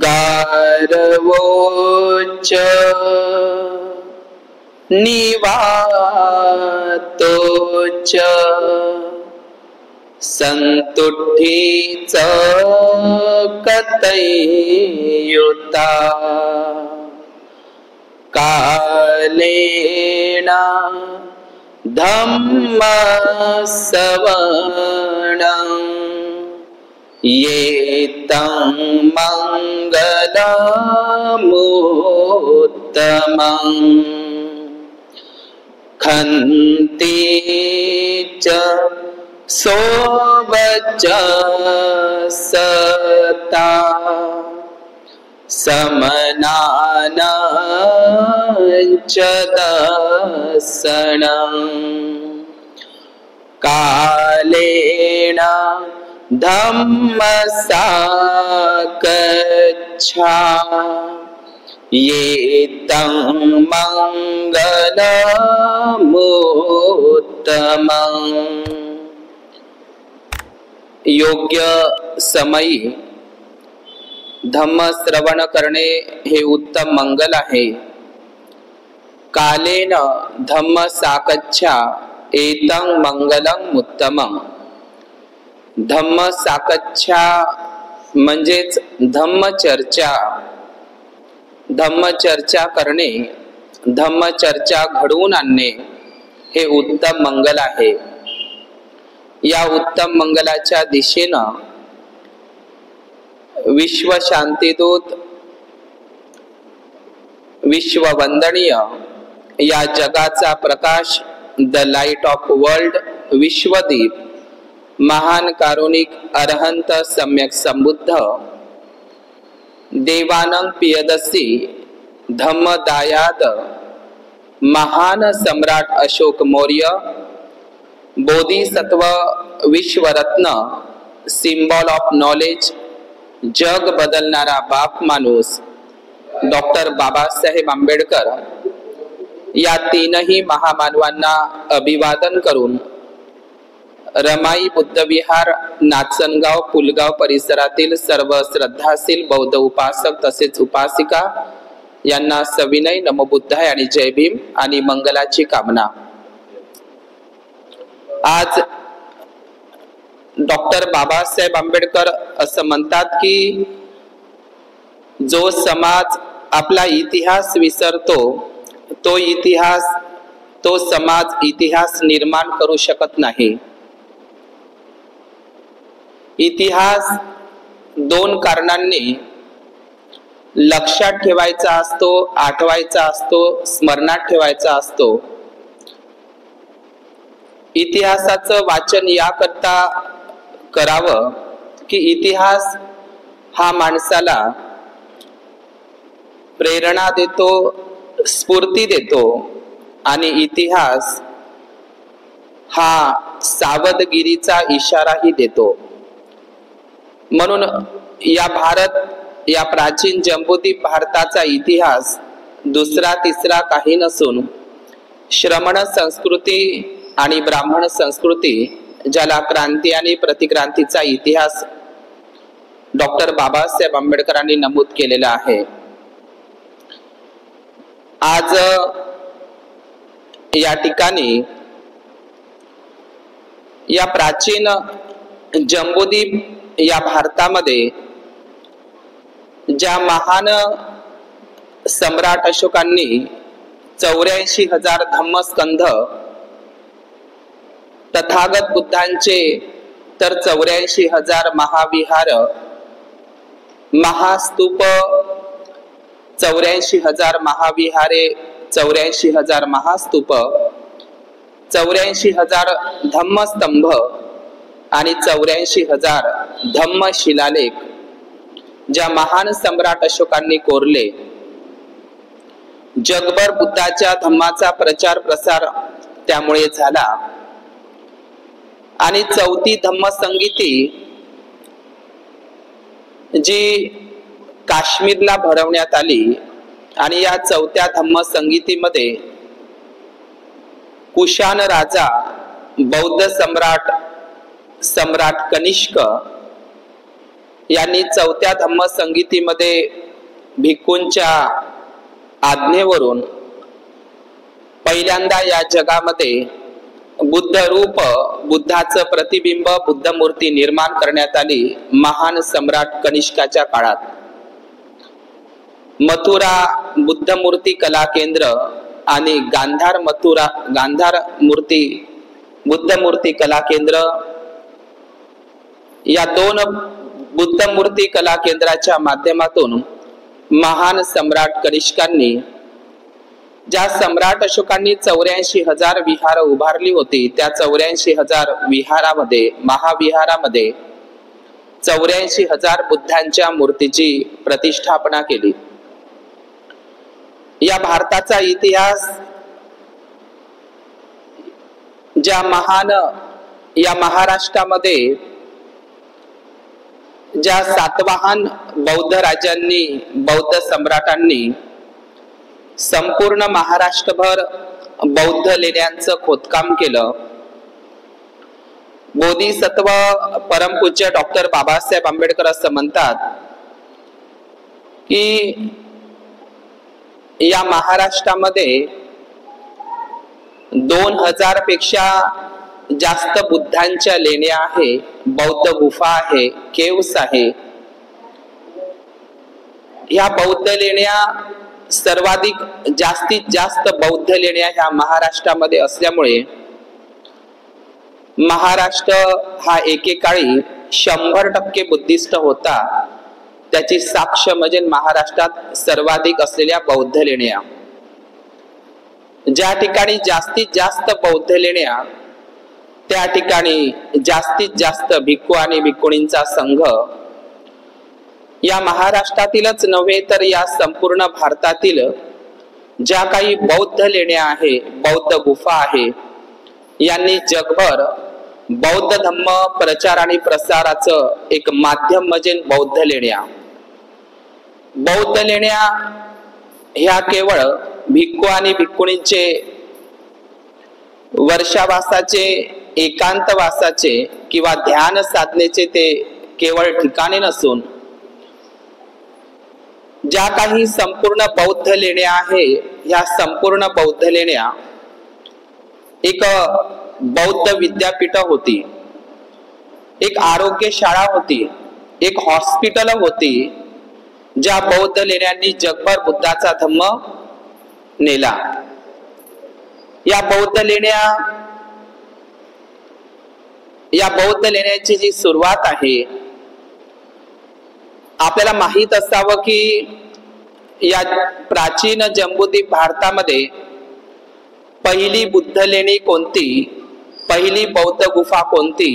गारवोच निवातोच संतुष्टीच कतयुता कालेन धम्म सवणं येतं मंगलमुत्तमं खन्ति च सोवचसता समनानाञ्च दर्शनं कालेन धम्मसाकच्छा येतं मंगलमुत्तमं। योग्य समयी धम्म श्रवण करणे हे उत्तम मंगल आहे। कालेन धम्म साकच्छा एतं मंगलम उत्तमं। धम्म साकच्छा म्हणजेच धम्मचर्चा, धम्मचर्चा करणे, धम्मचर्चा घडवून आणणे हे उत्तम मंगल आहे। या उत्तम मंगलाच्या दिशेनं विश्व शांतीदूत, विश्ववंदनीय या जगाचा प्रकाश, द लाईट ऑफ वर्ल्ड विश्वदीप, महान कारुणिक अरहंत सम्यक संबुद्ध देवानंद पियदसी धम्मदायाद महान सम्राट अशोक मौर्य, बोधिसत्व विश्वरत्न, सिम्बॉल ऑफ नॉलेज, जग बदलणारा बाप माणूस डॉक्टर बाबासाहेब आंबेडकर या तीनही महामानवांना अभिवादन करून रमाई बुद्धविहार, नाचनगाव, पुलगाव परिसरातील सर्व श्रद्धाशील बौद्ध उपासक तसेच उपासिका यांना सविनय नमोबुद्धाय आणि जय भीम आणि मंगलाची कामना। आज डॉक्टर बाबासाहेब आंबेडकर असं म्हणतात की जो समाज आपला इतिहास विसरतो तो समाज इतिहास निर्माण करू शकत नाही। इतिहास दोन कारणांनी लक्षात ठेवायचा असतो, आठवायचा असतो, स्मरणात ठेवायचा असतो। इतिहासाचं वाचन याकरता करावं की इतिहास हा माणसाला प्रेरणा देतो, स्फूर्ती देतो आणि इतिहास हा सावधगिरीचा इशाराही देतो। म्हणून या प्राचीन जम्बूद्वीप भारताचा इतिहास दुसरा तिसरा काही नसून श्रमण संस्कृती आणि ब्राह्मण संस्कृती, ज्याला क्रांती आणि प्रतिक्रांतीचा इतिहास डॉक्टर बाबासाहेब आंबेडकरांनी नमूद केलेला आहे। आज या ठिकाणी या प्राचीन जम्बूद्वीप या भारतामध्ये ज्या महान सम्राट अशोकांनी 84,000 धम्मस्कंध, तथागत बुद्धांचे तर 84,000 महाविहार, महास्तूप, 84,000 महाविहारे, 84,000 महास्तूप, 84,000 धम्मस्तंभ आणि 84,000 धम्म शिलालेख ज्या महान सम्राट अशोकांनी कोरले। जगभर बुद्धाच्या धम्माचा प्रचार प्रसार त्यामुळे झाला आणि चौथी धम्मसंगीती जी काश्मीरला भरवण्यात आली आणि या चौथ्या धम्मसंगीतीमध्ये कुशाण राजा, बौद्ध सम्राट कनिष्क यांनी चौथ्या धम्मसंगीतीमध्ये भिक्खूंच्या आज्ञेवरून पहिल्यांदा या जगामध्ये बुद्ध रूप, बुद्धाचं प्रतिबिंब, बुद्ध मूर्ती निर्माण करण्यात आली महान सम्राट कनिष्काच्या काळात. मथुरा बुद्ध मूर्ती कला केंद्र आणि गांधार मूर्ती बुद्ध मूर्ती कला केंद्र या दोन बुद्ध मूर्ती कला केंद्राच्या माध्यमातून महान सम्राट कनिष्कांनी, ज्या सम्राट अशोकांनी 84,000 विहार उभारली होती, त्या 84,000 विहारामध्ये, महाविहारामध्ये 84,000 बुद्धांच्या मूर्तीची प्रतिष्ठापना केली. या भारताचा इतिहास ज्या महान या महाराष्ट्रामध्ये ज्या सातवाहन बौद्ध राजांनी, बौद्ध सम्राटांनी संपूर्ण महाराष्ट्रभर बौद्ध लेण्यांचं खोदकाम केलं. बोधिसत्व परमपूज्य डॉक्टर बाबासाहेब आंबेडकर असं म्हणतात की या महाराष्ट्रामध्ये 2000 पेक्षा जास्त बुद्धांच्या लेण्या आहे, बौद्ध गुफा आहे, केव्स आहे. ह्या बौद्ध लेण्या सर्वाधिक जास्तीत जास्त बौद्ध लेण्या ह्या महाराष्ट्रामध्ये असल्यामुळे महाराष्ट्र हा एकेकाळी 100% बुद्धिस्ट होता. त्याची साक्ष म्हणजे महाराष्ट्रात सर्वाधिक असलेल्या बौद्ध लेण्या. ज्या ठिकाणी जास्तीत जास्त बौद्ध लेण्या, त्या ठिकाणी जास्तीत जास्त भिक्खू आणि भिक्खुणींचा संघ. या महाराष्ट्रातीलच नव्हे तर या संपूर्ण भारतातील ज्या काही बौद्ध लेण्या आहे, बौद्ध गुफा आहे, यांनी जगभर बौद्ध धम्म प्रचार आणि प्रसाराचं एक माध्यम म्हणजे बौद्ध लेण्या. बौद्ध लेण्या ह्या केवळ भिक्खू आणि भिक्खुणींचे वर्षावासाचे, एकांतवासाचे किंवा ध्यान साधनेचे ते केवळ ठिकाणे नसून ज्या काही संपूर्ण बौद्ध लेण्या आहे, ह्या संपूर्ण बौद्ध लेण्या एक बौद्ध विद्यापीठ होती, एक आरोग्य शाळा होती, एक हॉस्पिटल होती, ज्या बौद्ध लेण्यांनी जगभर बुद्धाचा धम्म नेला. या बौद्ध लेण्यांची जी सुरुवात आहे, आपल्याला माहित असावं की या प्राचीन जम्बूद्वीप भारतामध्ये पहिली बुद्ध लेणी कोणती, पहिली बौद्ध गुफा कोणती,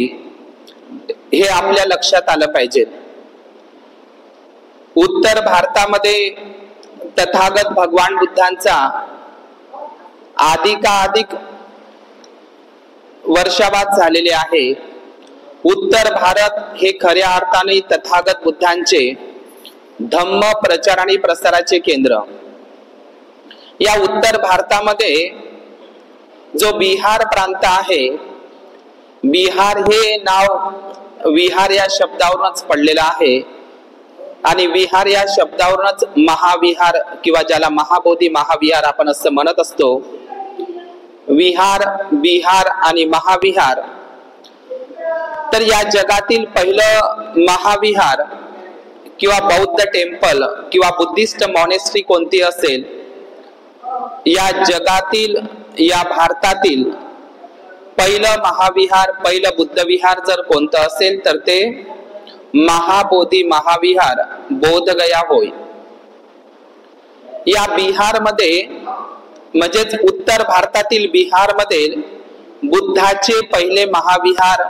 हे आपल्या लक्षात आलं पाहिजे. उत्तर भारतामध्ये तथागत भगवान बुद्धांचा अधिकाधिक वर्षावास झालेले आहे. उत्तर भारत हे खऱ्या अर्थाने तथागत बुद्धांचे धम्म प्रचार आणि प्रसाराचे केंद्र. या उत्तर भारतामध्ये जो बिहार प्रांत आहे, बिहार हे नाव विहार या शब्दावरूनच पडलेलं आहे आणि विहार या शब्दावरूनच महाविहार किंवा ज्याला महाबोधी महाविहार आपण असं म्हणत असतो. विहार, बिहार आणि महाविहार. तर या जगातील पहिलं महाविहार किंवा बौद्ध टेम्पल किंवा बुद्धिस्ट मॉनेस्ट्री कोणती असेल, या जगातील, या भारतातील पहिलं महाविहार, पहिलं बुद्ध विहार जर कोणतं असेल तर ते महाबोधी महाविहार बोधगया होय. या बिहार मध्ये म्हणजेच उत्तर भारतातील बिहार मध्ये बुद्धाचे पहिले महाविहार,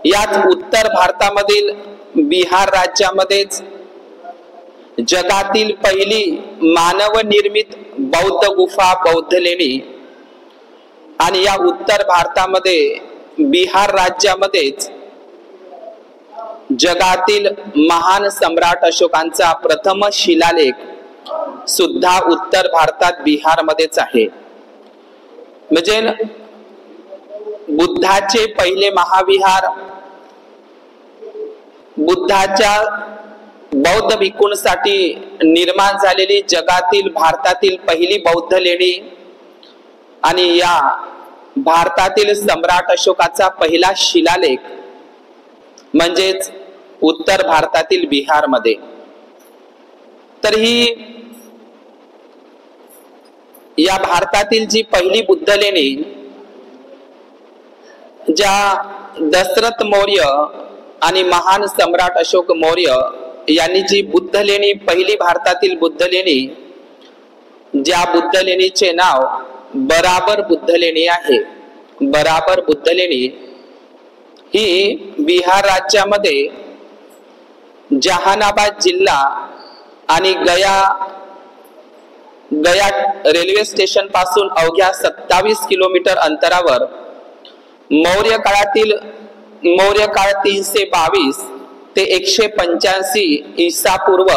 याच उत्तर भारतामधील बिहार राज्यामध्येच जगातील पहिली मानव निर्मित बौद्ध गुफा, बौद्ध लेणी, आणि या उत्तर भारतामध्ये बिहार राज्यामध्येच जगातील महान सम्राट अशोकांचा प्रथम शिलालेख सुद्धा उत्तर भारतात बिहार मध्येच आहे. म्हणजे बुद्धाचे पहिले महाविहार बुद्धाच्या बौद्ध भिक्खूंसाठी निर्माण झालेली जगातील भारतातील पहिली बौद्ध लेणी आणि या भारतातील सम्राट अशोकाचा पहिला शिलालेख म्हणजेच उत्तर भारतातील बिहारमध्ये। तर ही या भारतातील जी पहिली बुद्ध लेणी ज्या दशरथ मौर्य आणि महान सम्राट अशोक मौर्य यांनी जी बुद्ध लेणी पहिली भारतातील बुद्ध लेणी ज्या बुद्ध लेणीचे नाव बराबर बुद्ध लेणी आहे। बराबर बुद्ध लेणी ही बिहार राज्यामध्ये जहानाबाद जिल्हा आणि गया रेल्वे स्टेशन पासून अवघ्या 27 किलोमीटर अंतरावर मौर्य काळ 322 ते 185 ईसापूर्व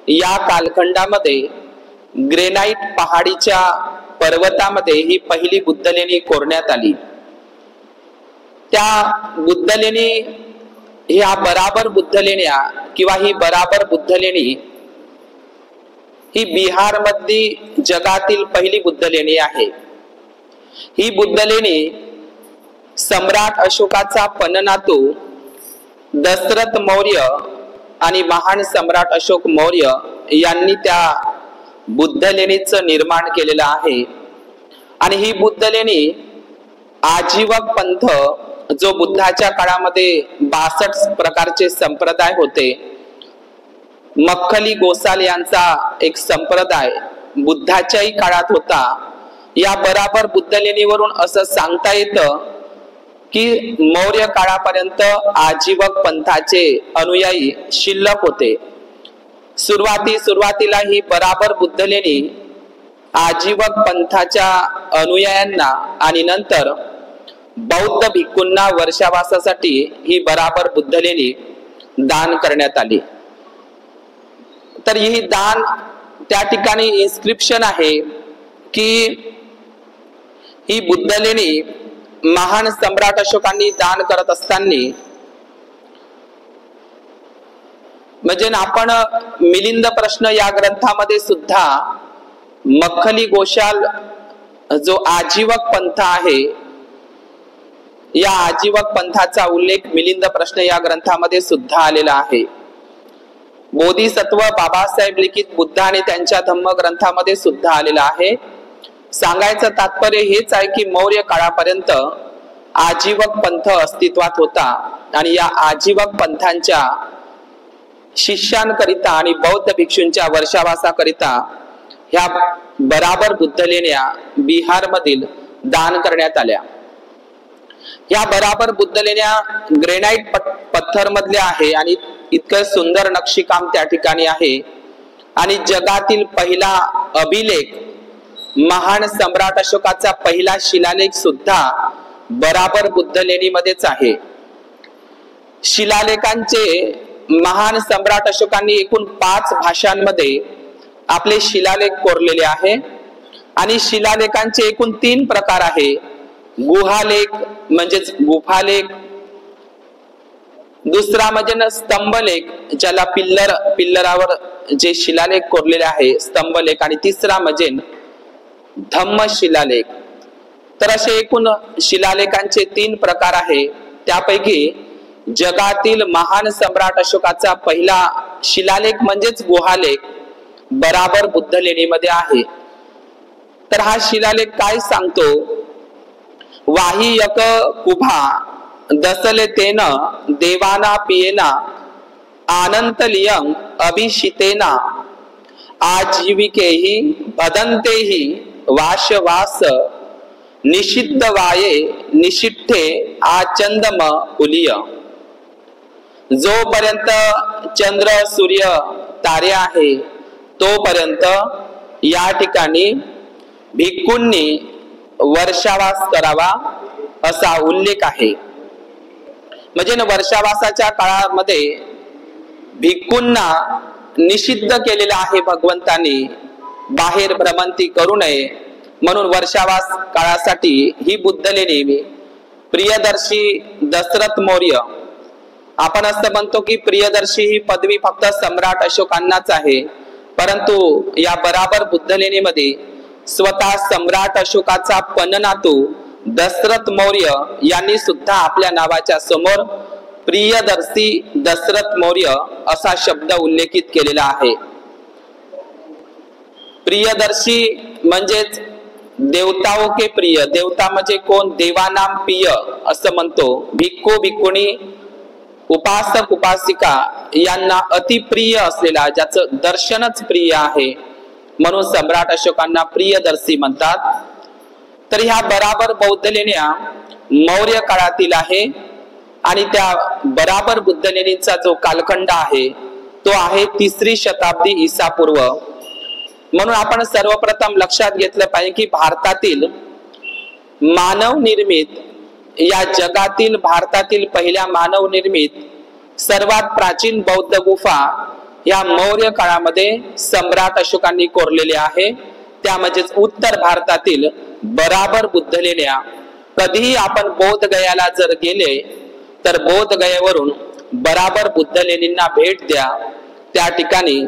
या कालखंडामध्ये ग्रेनाइट पहाडीच्या पर्वतामध्ये ही पहिली बुद्ध लेणी कोरण्यात आली। त्या बुद्ध लेणी ह्या बराबर बुद्ध लेण्या किंवा ही बराबर बुद्ध लेणी ही बिहार मधली जगातील पहिली बुद्ध लेणी आहे। ही बुद्ध लेणी सम्राट अशोकाचा पणनातू दशरथ मौर्य आणि महान सम्राट अशोक मौर्य यांनी त्या बुद्ध लेणीचं निर्माण केलेलं आहे। आणि ही बुद्ध लेणी आजीवक पंथ जो बुद्धाच्या काळामध्ये 62 प्रकारचे संप्रदाय होते, मक्खली गोसाल यांचा एक संप्रदाय बुद्धाच्याही काळात होता। या बराबर बुद्ध लेणीवरून असं सांगता येतं की मौर्य काळापर्यंत आजीवक पंथाचे अनुयायी शिल्लक होते। सुरुवातीला ही बराबर बुद्ध लेणी आजीवक पंथाच्या अनुयायांना आणि नंतर बौद्ध भिक्खूंना वर्षावासासाठी ही बराबर बुद्ध लेणी दान करण्यात आली। तर ही दान त्या ठिकाणी इन्स्क्रिप्शन आहे की ही बुद्ध लेणी महान सम्राट अशोकांनी दान करत असताना म्हणजे आपण मिलिंद प्रश्न या ग्रंथामध्ये सुद्धा मक्खली गोशाल जो आजीवक पंथ आहे या आजीवक पंथाचा उल्लेख मिलिंद प्रश्न या ग्रंथामध्ये सुद्धा आलेला आहे। बोधिसत्व बाबासाहेब लिखित बुद्ध आणि त्यांच्या धम्म ग्रंथामध्ये सुद्धा आलेला आहे। सांगायचं तात्पर्य हेच आहे की मौर्य काळापर्यंत आजीवक पंथ अस्तित्वात होता आणि या आजीवक पंथांच्या शिष्यांकरिता आणि बौद्ध भिक्षूंच्या वर्षावासाकरिता ह्या बराबर बुद्ध लेण्या बिहार मधील दान करण्यात आल्या। या बराबर बुद्ध लेण्या ग्रेनाइट पत्थर मधल्या आहे आणि इतकं सुंदर नक्षीकाम त्या ठिकाणी आहे। आणि जगातील पहिला अभिलेख महान सम्राट अशोकाचा पहिला शिलालेख सुद्धा बराबर बुद्ध लेणीमध्येच आहे। शिलालेखांचे महान सम्राट अशोकांनी एकूण 5 भाषांमध्ये आपले शिलालेख कोरलेले आहे आणि शिलालेखांचे एकूण 3 प्रकार आहे। गुहालेख म्हणजेच गुफालेख, दुसरा म्हणजे स्तंभलेख ज्याला पिल्लरावर जे शिलालेख कोरलेले आहे स्तंभलेख, आणि तिसरा म्हणजे धम्म शिलालेख। तर असे एकूण शिलालेखांचे 3 प्रकार आहे। त्यापैकी जगातील महान सम्राट अशोकाचा पहिला शिलालेख म्हणजेच गुहालेख बराबर बुद्ध लेणीमध्ये आहे। तर हा शिलालेख काय सांगतो? वाही यक कुभा दसले तेन देवाना पियेना आनंतलियं अभिषितेना आजीविकेहि बदन्तेहि वाशवास निषिद्ध वाये निषिद्धे आचंदम कुलिय। जोपर्यंत चंद्र सूर्य तारे आहे तोपर्यंत या ठिकाणी भिक्खूंनी वर्षावास करावा असा उल्लेख आहे। म्हणजे वर्षावासाच्या काळामध्ये भिक्खूंना निषिद्ध केलेला आहे भगवंतांनी, बाहेर भ्रमंती करू नये म्हणून वर्षावास काळासाठी ही बुद्ध लेणी प्रियदर्शी दशरथ मौर्य आपण असं म्हणतो की प्रियदर्शी ही पदवी फक्त सम्राट अशोकांनाच आहे, परंतु या बराबर बुद्ध लेणीमध्ये स्वतः सम्राट अशोकाचा पणनातू दशरथ मौर्य यांनी सुद्धा आपल्या नावाच्या समोर प्रियदर्शी दशरथ मौर्य असा शब्द उल्लेखित केलेला आहे। प्रियदर्शी म्हणजेच देवताओं के प्रिय, देवता म्हणजे कोण, देवानाम प्रिय असं म्हणतो। भिक्खू भिक्खुणी उपासक उपासिका यांना अतिप्रिय असलेला, ज्याचं दर्शनच प्रिय आहे, म्हणून सम्राट अशोकांना प्रियदर्शी म्हणतात। तर ह्या बराबर बौद्ध लेण्या मौर्य काळातील आहे आणि त्या बराबर बुद्ध लेणीचा जो कालखंड आहे तो आहे 3री शताब्दी ईसा पूर्व। म्हणून आपण सर्वप्रथम लक्षात घेतलं पाहिजे की भारतातील मानव निर्मित, या जगातील भारतातील पहिल्या मानव निर्मित सर्वात प्राचीन बौद्ध गुफा या मौर्य काळामध्ये सम्राट अशोकांनी कोरलेल्या आहे। त्या म्हणजेच उत्तर भारतातील बराबर बुद्ध लेण्या। कधीही आपण बोध गयाला जर गेले तर बोध गयावरून बराबर बुद्ध लेणींना भेट द्या। त्या ठिकाणी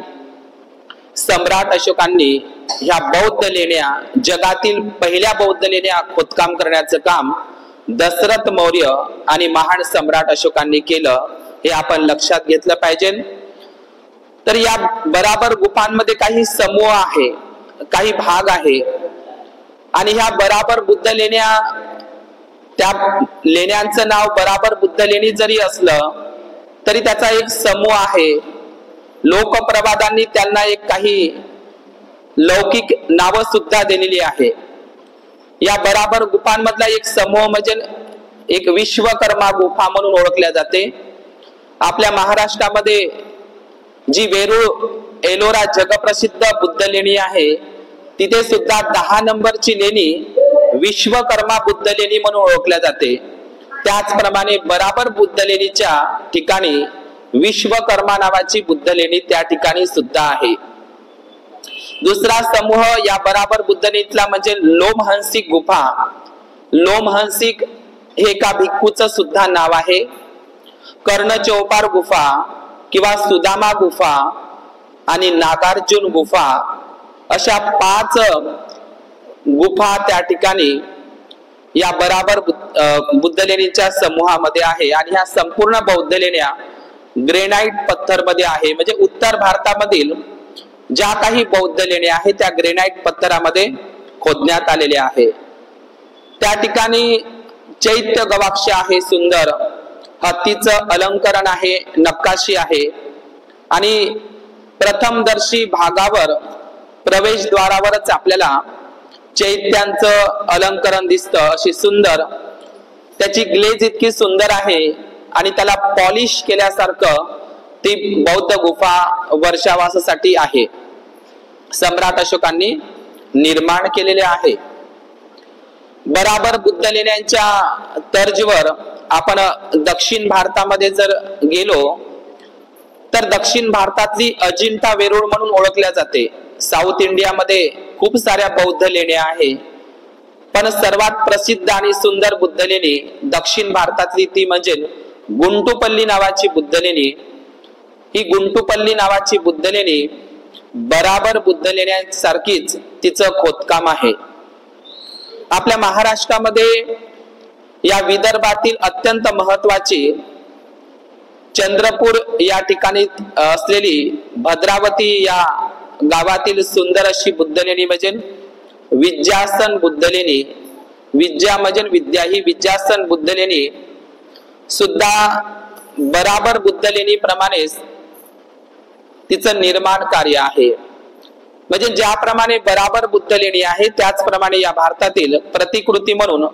सम्राट अशोकांनी ह्या बौद्ध लेण्या, जगातील पहिल्या बौद्ध लेण्या खोदकाम करण्याचं काम दशरथ मौर्य आणि महान सम्राट अशोकांनी केलं, हे आपण लक्षात घेतलं पाहिजे। तर या बराबर गुफांमध्ये काही समूह आहे, काही भाग आहे आणि ह्या बराबर बुद्ध लेण्या, त्या लेण्यांचं नाव बराबर बुद्ध लेणी जरी असलं तरी त्याचा एक समूह आहे। लोकप्रवादांनी त्यांना एक काही लौकिक नाव सुद्धा दिलेली आहे। या बराबर गुफांमधला एक समूह म्हणजे एक विश्वकर्मा गुफा म्हणून ओळखल्या जाते। आपल्या महाराष्ट्रामध्ये जी वेरूळ एलोरा जगप्रसिद्ध बुद्ध लेणी आहे, तिथे सुद्धा 10 नंबरची लेणी विश्वकर्मा बुद्ध लेणी म्हणून ओळखल्या जाते। त्याचप्रमाणे बराबर बुद्ध लेणीच्या ठिकाणी विश्वकर्मा नावाची बुद्ध लेणी त्या ठिकाणी सुद्धा आहे। दुसरा समूह या बराबर बुद्ध लेणीतला म्हणजे लोमहंसिक गुफा। लोमहंसिक हे एका भिक्खूचं सुद्धा नाव आहे। कर्णचौपार गुफा किंवा सुदामा गुफा आणि नागार्जुन गुफा अशा 5 गुफा त्या ठिकाणी या बराबर बुद्ध लेणीच्या समूहामध्ये आहे। आणि ह्या संपूर्ण बौद्ध लेण्या ग्रेनाइट पत्थर मध्ये आहे, म्हणजे उत्तर भारतामधील ज्या काही बौद्ध लेण्या आहेत त्या ग्रेनाइट पत्थरामध्ये खोदण्यात आलेल्या आहे। त्या ठिकाणी चैत्य गवाक्ष आहे, सुंदर हत्तीचं अलंकरण आहे, नकाशी आहे आणि प्रथमदर्शी भागावर प्रवेशद्वारावरच आपल्याला चैत्यांचं अलंकरण दिसतं। अशी सुंदर त्याची ग्लेज इतकी सुंदर आहे आणि त्याला पॉलिश केल्यासारखं ती बौद्ध गुफा वर्षावासासाठी आहे, सम्राट अशोकांनी निर्माण केलेले आहे। बराबर बुद्ध लेण्यांच्या तर्जवर आपण दक्षिण भारतामध्ये जर गेलो तर दक्षिण भारतातली अजिंठा वेरूळ म्हणून ओळखल्या जाते। साऊथ इंडियामध्ये खूप साऱ्या बौद्ध लेण्या आहे, पण सर्वात प्रसिद्ध आणि सुंदर बुद्ध लेणी दक्षिण भारतातली ती म्हणजे गुंटुपल्ली नावाची बुद्ध लेणी। ही गुंटुपल्ली नावाची बुद्ध लेणी बराबर बुद्ध लेण्यांसारखीच तिचं खोदकाम आहे। आपल्या महाराष्ट्रामध्ये या विदर्भातील अत्यंत महत्वाची चंद्रपूर या ठिकाणी असलेली भद्रावती या गावातील सुंदर अशी बुद्ध लेणी म्हणजे विद्यासन बुद्ध लेणी। विद्या म्हणजे विद्या, ही विद्यासन बुद्ध लेणी सुद्धा बराबर बुद्ध लेणी प्रमाणेच तिचं निर्माण कार्य आहे। म्हणजे ज्याप्रमाणे बराबर बुद्ध लेणी आहे त्याचप्रमाणे या भारतातील प्रतिकृती म्हणून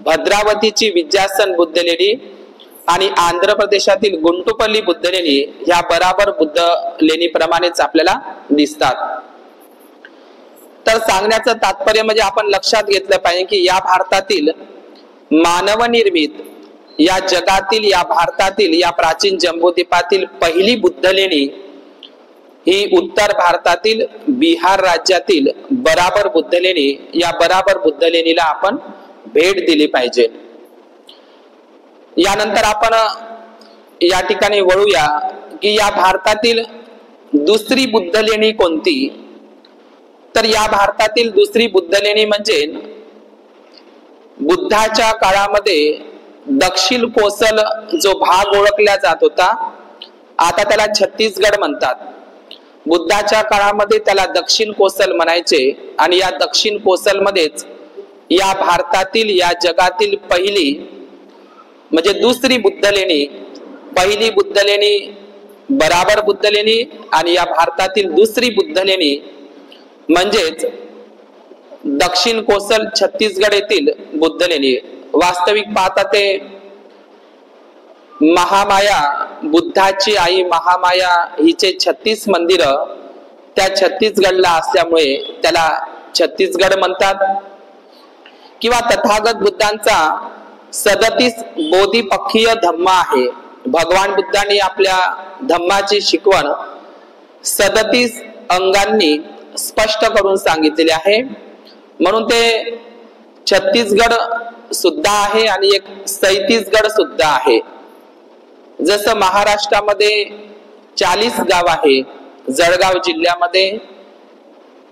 भद्रावतीची विद्यासन बुद्ध लेणी आणि आंध्र प्रदेशातील गुंटुपल्ली बुद्ध लेणी ह्या बराबर बुद्ध लेणी प्रमाणेच आपल्याला दिसतात। तर सांगण्याचं तात्पर्य म्हणजे आपण लक्षात घेतलं पाहिजे की या भारतातील मानवनिर्मित, या जगातील, या भारतातील, या प्राचीन जम्बूद्वीपातील पहिली बुद्ध लेणी ही उत्तर भारतातील बिहार राज्यातील बराबर बुद्ध लेणी। या बराबर बुद्ध लेणीला आपण भेट दिली पाहिजे। यानंतर आपण या ठिकाणी वळूया की या भारतातील दुसरी बुद्ध लेणी कोणती. तर या भारतातील दुसरी बुद्ध लेणी म्हणजे बुद्धाच्या काळामध्ये दक्षिण कोसल जो भाग ओळखला जात होता, आता त्याला छत्तीसगड म्हणतात. बुद्धाच्या काळामध्ये त्याला दक्षिण कोसल म्हणायचे आणि या दक्षिण कोसल मध्येच या भारतातील या जगातील पहिली म्हणजे दुसरी बुद्ध लेणी, पहिली बुद्ध लेणी बराबर बुद्ध लेणी आणि या भारतातील दुसरी बुद्ध लेणी म्हणजेच दक्षिण कोसल छत्तीसगड येथील बुद्ध लेणी. वास्तविक पाहता ते महामाया, बुद्धाची आई महामाया हिचे 36 मंदिर त्या छत्तीसगडला असल्यामुळे त्याला छत्तीसगड म्हणतात. किंवा तथागत बुद्धांचा 37 बोधिपक्षीय धम्म आहे. भगवान बुद्धांनी आपल्या धम्माची शिकवण 37 अंगांनी स्पष्ट करून सांगितलेले आहे, म्हणून ते छत्तीसगड सुद्धा आहे आणि एक 37गड सुद्धा आहे. जसं महाराष्ट्रामध्ये 40 गाव आहे, जळगाव जिल्ह्यामध्ये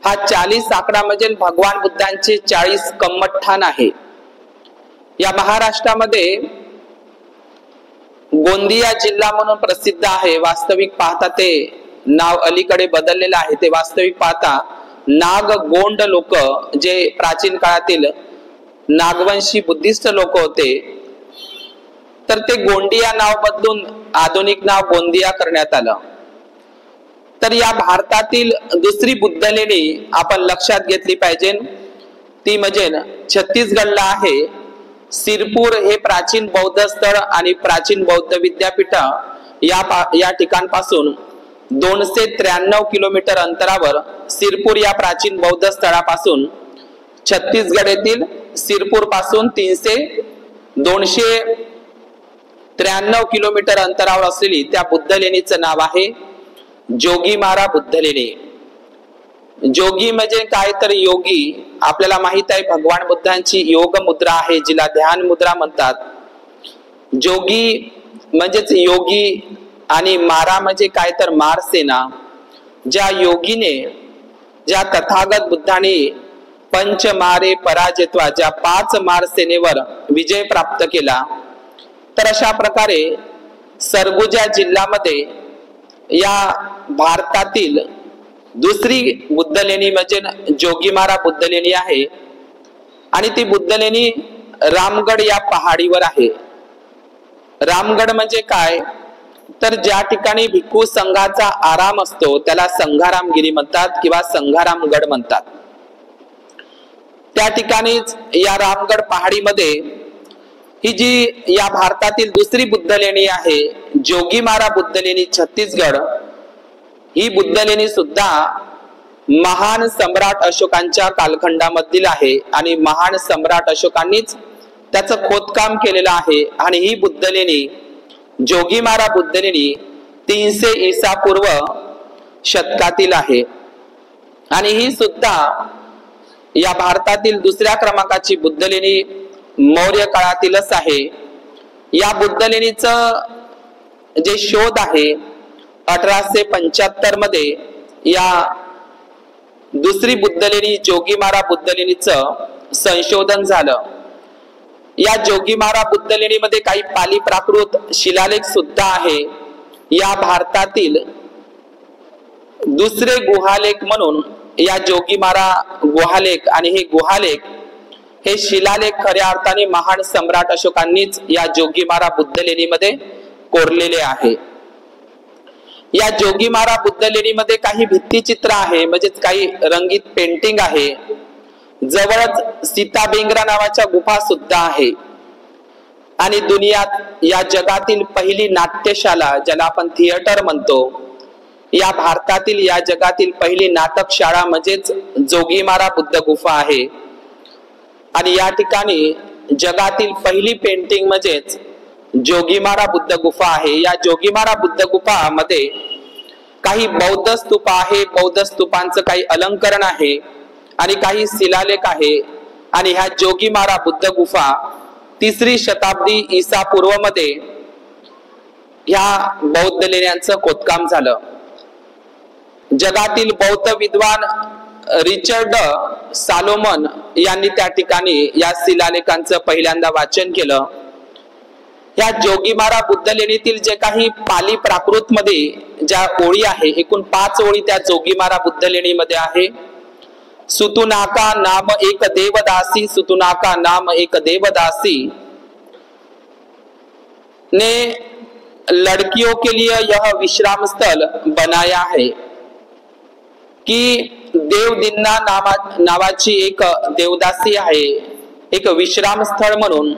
हा 40 आकडा म्हणजे भगवान बुद्धांचे 40 कम्मठाण आहे. या महाराष्ट्रामध्ये गोंदिया जिल्हा म्हणून प्रसिद्ध आहे. वास्तविक पाहता ते नाव अलीकडे बदललेलं आहे. ते वास्तविक पाहता नागगोंड लोक, जे प्राचीन काळातील नागवंशी बुद्धिस्ट लोक होते, तर ते गोंडिया नाव बदलून आधुनिक नाव गोंदिया करण्यात आलं. तर या भारतातील दुसरी बुद्ध लेणी आपण लक्षात घेतली पाहिजे, ती म्हणजे छत्तीसगडला आहे. सिरपूर हे प्राचीन बौद्ध स्थळ आणि प्राचीन बौद्ध विद्यापीठ या ठिकाणपासून 293 किलोमीटर अंतरावर सिरपूर या प्राचीन बौद्ध स्थळापासून छत्तीसगड येथील सिरपूर पासून 293 किलोमीटर अंतरावर असलेली त्या बुद्ध लेणीचं नाव आहे जोगीमारा बुद्ध लेणी. जोगी म्हणजे काय तर योगी. आपल्याला माहित आहे भगवान बुद्धांची योग मुद्रा आहे जिला ध्यान मुद्रा म्हणतात. जोगी म्हणजेच योगी आणि मारा म्हणजे काय तर मारसेना. ज्या योगीने, ज्या तथागत बुद्धाने पंचमारे पराजित्वा, ज्या 5 मार सेनेवर विजय प्राप्त केला, तर अशा प्रकारे सरगुजा जिल्ह्यामध्ये या भारतातील दुसरी बुद्ध लेणी म्हणजे जोगीमारा बुद्ध लेणी आहे. आणि ती बुद्ध लेणी रामगड या पहाडीवर आहे. रामगड म्हणजे काय तर ज्या ठिकाणी भिक्खू संघाचा आराम असतो त्याला संघारामगिरी म्हणतात किंवा संघारामगड म्हणतात. त्या ठिकाणीच या रामगड पहाडीमध्ये ही जी या भारतातील दुसरी बुद्ध लेणी आहे जोगीमारा बुद्ध लेणी छत्तीसगड, ही बुद्ध लेणी सुद्धा महान सम्राट अशोकांच्या कालखंडामधील आहे आणि महान सम्राट अशोकांनीच त्याचं खोदकाम केलेलं आहे. आणि ही बुद्ध लेणी जोगीमारा बुद्ध लेणी 300 ईसा पूर्व शतकातील आहे. आणि ही सुद्धा या भारतातील दुसऱ्या क्रमांकाची बुद्ध लेणी मौर्य काळातीलच आहे. या बुद्ध लेणीचं जे शोध आहे 1875 मध्ये या दुसरी बुद्ध लेणी जोगीमारा बुद्ध लेणीचं संशोधन झालं. या जोगीमारा बुद्ध लेणीमध्ये काही पाली प्राकृत शिलालेख सुद्धा आहे. या भारतातील दुसरे गुहालेख म्हणून या जोगीमारा गुहालेख, आणि हे गुहालेख हे शिलालेख खऱ्या अर्थाने महान सम्राट अशोकांनीच या जोगीमारा बुद्ध लेणीमध्ये कोरलेले आहे. या जोगीमारा बुद्ध लेणीमध्ये काही भित्तिचित्र आहे, म्हणजे काही रंगीत पेंटिंग आहे. जवळच सीताबेंगरा नावाच्या गुफा सुद्धा आहे. आणि दुनियात या जगातील पहिली नाट्यशाला, ज्याला आपण थिएटर म्हणतो, या भारतातील या जगातील पहिली नाटकशाळा म्हणजेच जोगीमारा बुद्ध गुफा आहे. आणि या ठिकाणी जगातील पहिली पेंटिंग म्हणजेच जोगीमारा बुद्ध गुफा आहे. या जोगीमारा बुद्ध गुफा मध्ये काही बौद्ध स्तूप आहे, बौद्ध स्तूपांचं काही अलंकरण आहे आणि काही शिलालेख आहे. आणि ह्या जोगीमारा बुद्ध गुफा 3री शताब्दी ईसा पूर्व मध्ये ह्या बौद्ध लेण्यांचं खोदकाम झालं. जगातील बौद्ध विद्वान रिचर्ड सॉलोमन यांनी त्या ठिकाणी या शिलालेखांचं पहिल्यांदा वाचन केलं. या जोगीमारा बुद्ध लेणीतील जे काही पाली प्राकृत मध्ये ज्या ओळी आहे, एकूण 5 ओळी त्या जोगीमारा बुद्ध लेणीमध्ये आहे. सुतुनाका नाम एक देवदासी, सुतुनाका नाम एक देवदासी ने लड़कियों के लिए यह विश्राम स्थल बनाया है. की देवदिन्ना नावाची एक देवदासी आहे, एक विश्राम स्थळ म्हणून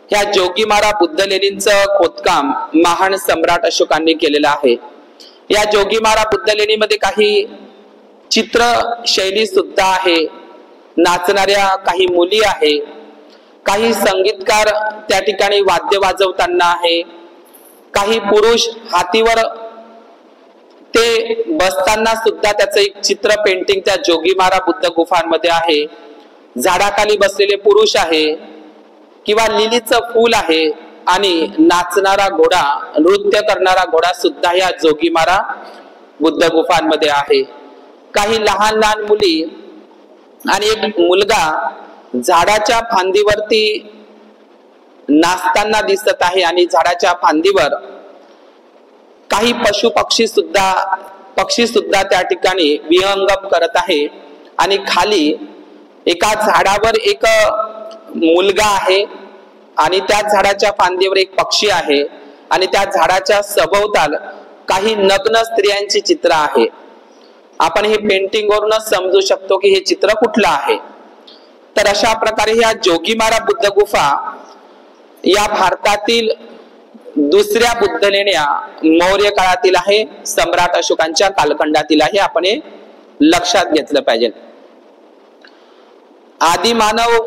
ह्या जोगीमारा बुद्ध लेणींचं खोदकाम महान सम्राट अशोकांनी केलेलं आहे. या जोगीमारा बुद्ध लेणीमध्ये काही चित्र शैली सुद्धा आहे, नाचणाऱ्या काही मुली आहे, काही संगीतकार त्या ठिकाणी वाद्य वाजवताना आहे, काही पुरुष हातीवर ते बसताना सुद्धा त्याचं एक चित्र पेंटिंग त्या जोगीमारा बुद्ध गुफांमध्ये आहे. झाडाखाली बसलेले पुरुष आहे किंवा लिलीचं फूल आहे आणि नाचणारा घोडा, नृत्य करणारा घोडा सुद्धा या जोगीमारा बुद्ध गुफांमध्ये आहे. काही लहान लहान मुली आणि एक मुलगा झाडाच्या फांदीवरती नाचताना दिसत आहे आणि झाडाच्या फांदीवर काही पक्षी सुद्धा त्या ठिकाणी विहंगम करत आहे. आणि खाली एका झाडावर एक मुलगा आहे आणि त्या झाडाच्या फांदीवर एक पक्षी आहे आणि त्या झाडाच्या सभोवताल काही नग्न स्त्रियांची चित्र आहे. आपण हे पेंटिंग वरूनच समजू शकतो की हे चित्र कुठलं आहे. तर अशा प्रकारे ह्या जोगीमारा बुद्ध गुफा या भारतातील दुसऱ्या बुद्ध लेण्या मौर्य काळातील आहे, सम्राट अशोकांच्या कालखंडातील आहे. आपण हे लक्षात घेतलं पाहिजे. आदिमानव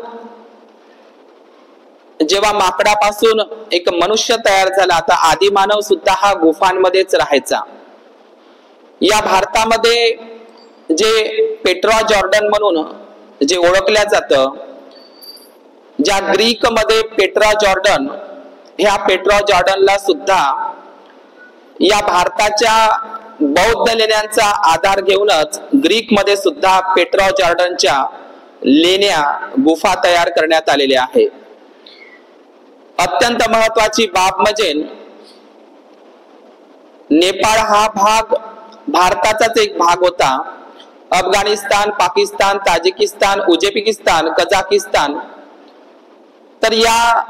जेव्हा माकडापासून एक मनुष्य तयार झाला, आता आदिमानव सुद्धा हा गुफांमध्येच राहायचा. या भारतामध्ये जे पेट्रा जॉर्डन म्हणून जे ओळखल्या जातं, ज्या ग्रीक मध्ये पेट्रा जॉर्डन, ह्या पेट्रा जॉर्डनला सुद्धा या भारताच्या बौद्ध लेण्यांचा आधार घेऊनच ग्रीक मध्ये सुद्धा पेट्रा जॉर्डनच्या लेण्या गुफा तयार करण्यात आलेल्या आहे. अत्यंत महत्वाची बाब म्हणजे नेपाळ हा भाग भारताचाच एक भाग होता. अफगाणिस्तान, पाकिस्तान, ताजिकिस्तान, उझबेकिस्तान, कझाकिस्तान, तर या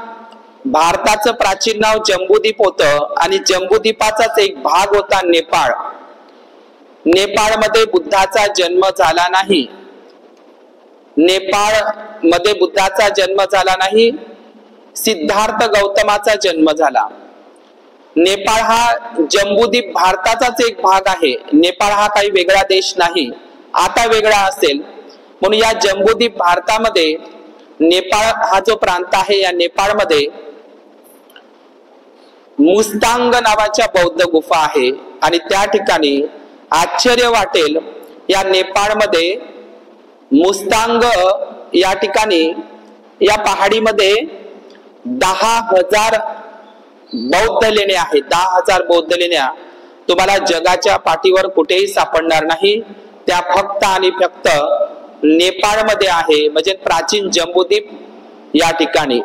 भारताचं प्राचीन नाव जम्बूद्वीप होतं आणि जम्बूद्वीपाचाच एक भाग होता नेपाळ. नेपाळमध्ये बुद्धाचा जन्म झाला नाही. नेपाळ मध्ये बुद्धाचा जन्म झाला नाही, सिद्धार्थ गौतमाचा जन्म झाला. नेपाळ हा जम्बूद्वीप भारताचाच एक भाग आहे. नेपाळ हा काही वेगळा देश नाही, आता वेगळा असेल. म्हणून या जम्बूद्वीप भारतामध्ये नेपाळ हा जो प्रांत आहे, या नेपाळमध्ये मुस्तांग नावाच्या बौद्ध गुफा आहे. आणि त्या ठिकाणी आश्चर्य वाटेल, या नेपाळमध्ये मुस्तांग या ठिकाणी या पहाडीमध्ये 10,000 बौद्ध लेण्या आहेत. 10,000 बौद्ध लेण्या तुम्हाला जगाच्या पाठीवर कुठेही सापडणार नाही. त्या फक्त आणि फक्त नेपाळमध्ये आहे, म्हणजे प्राचीन जम्बूद्वीप या ठिकाणी.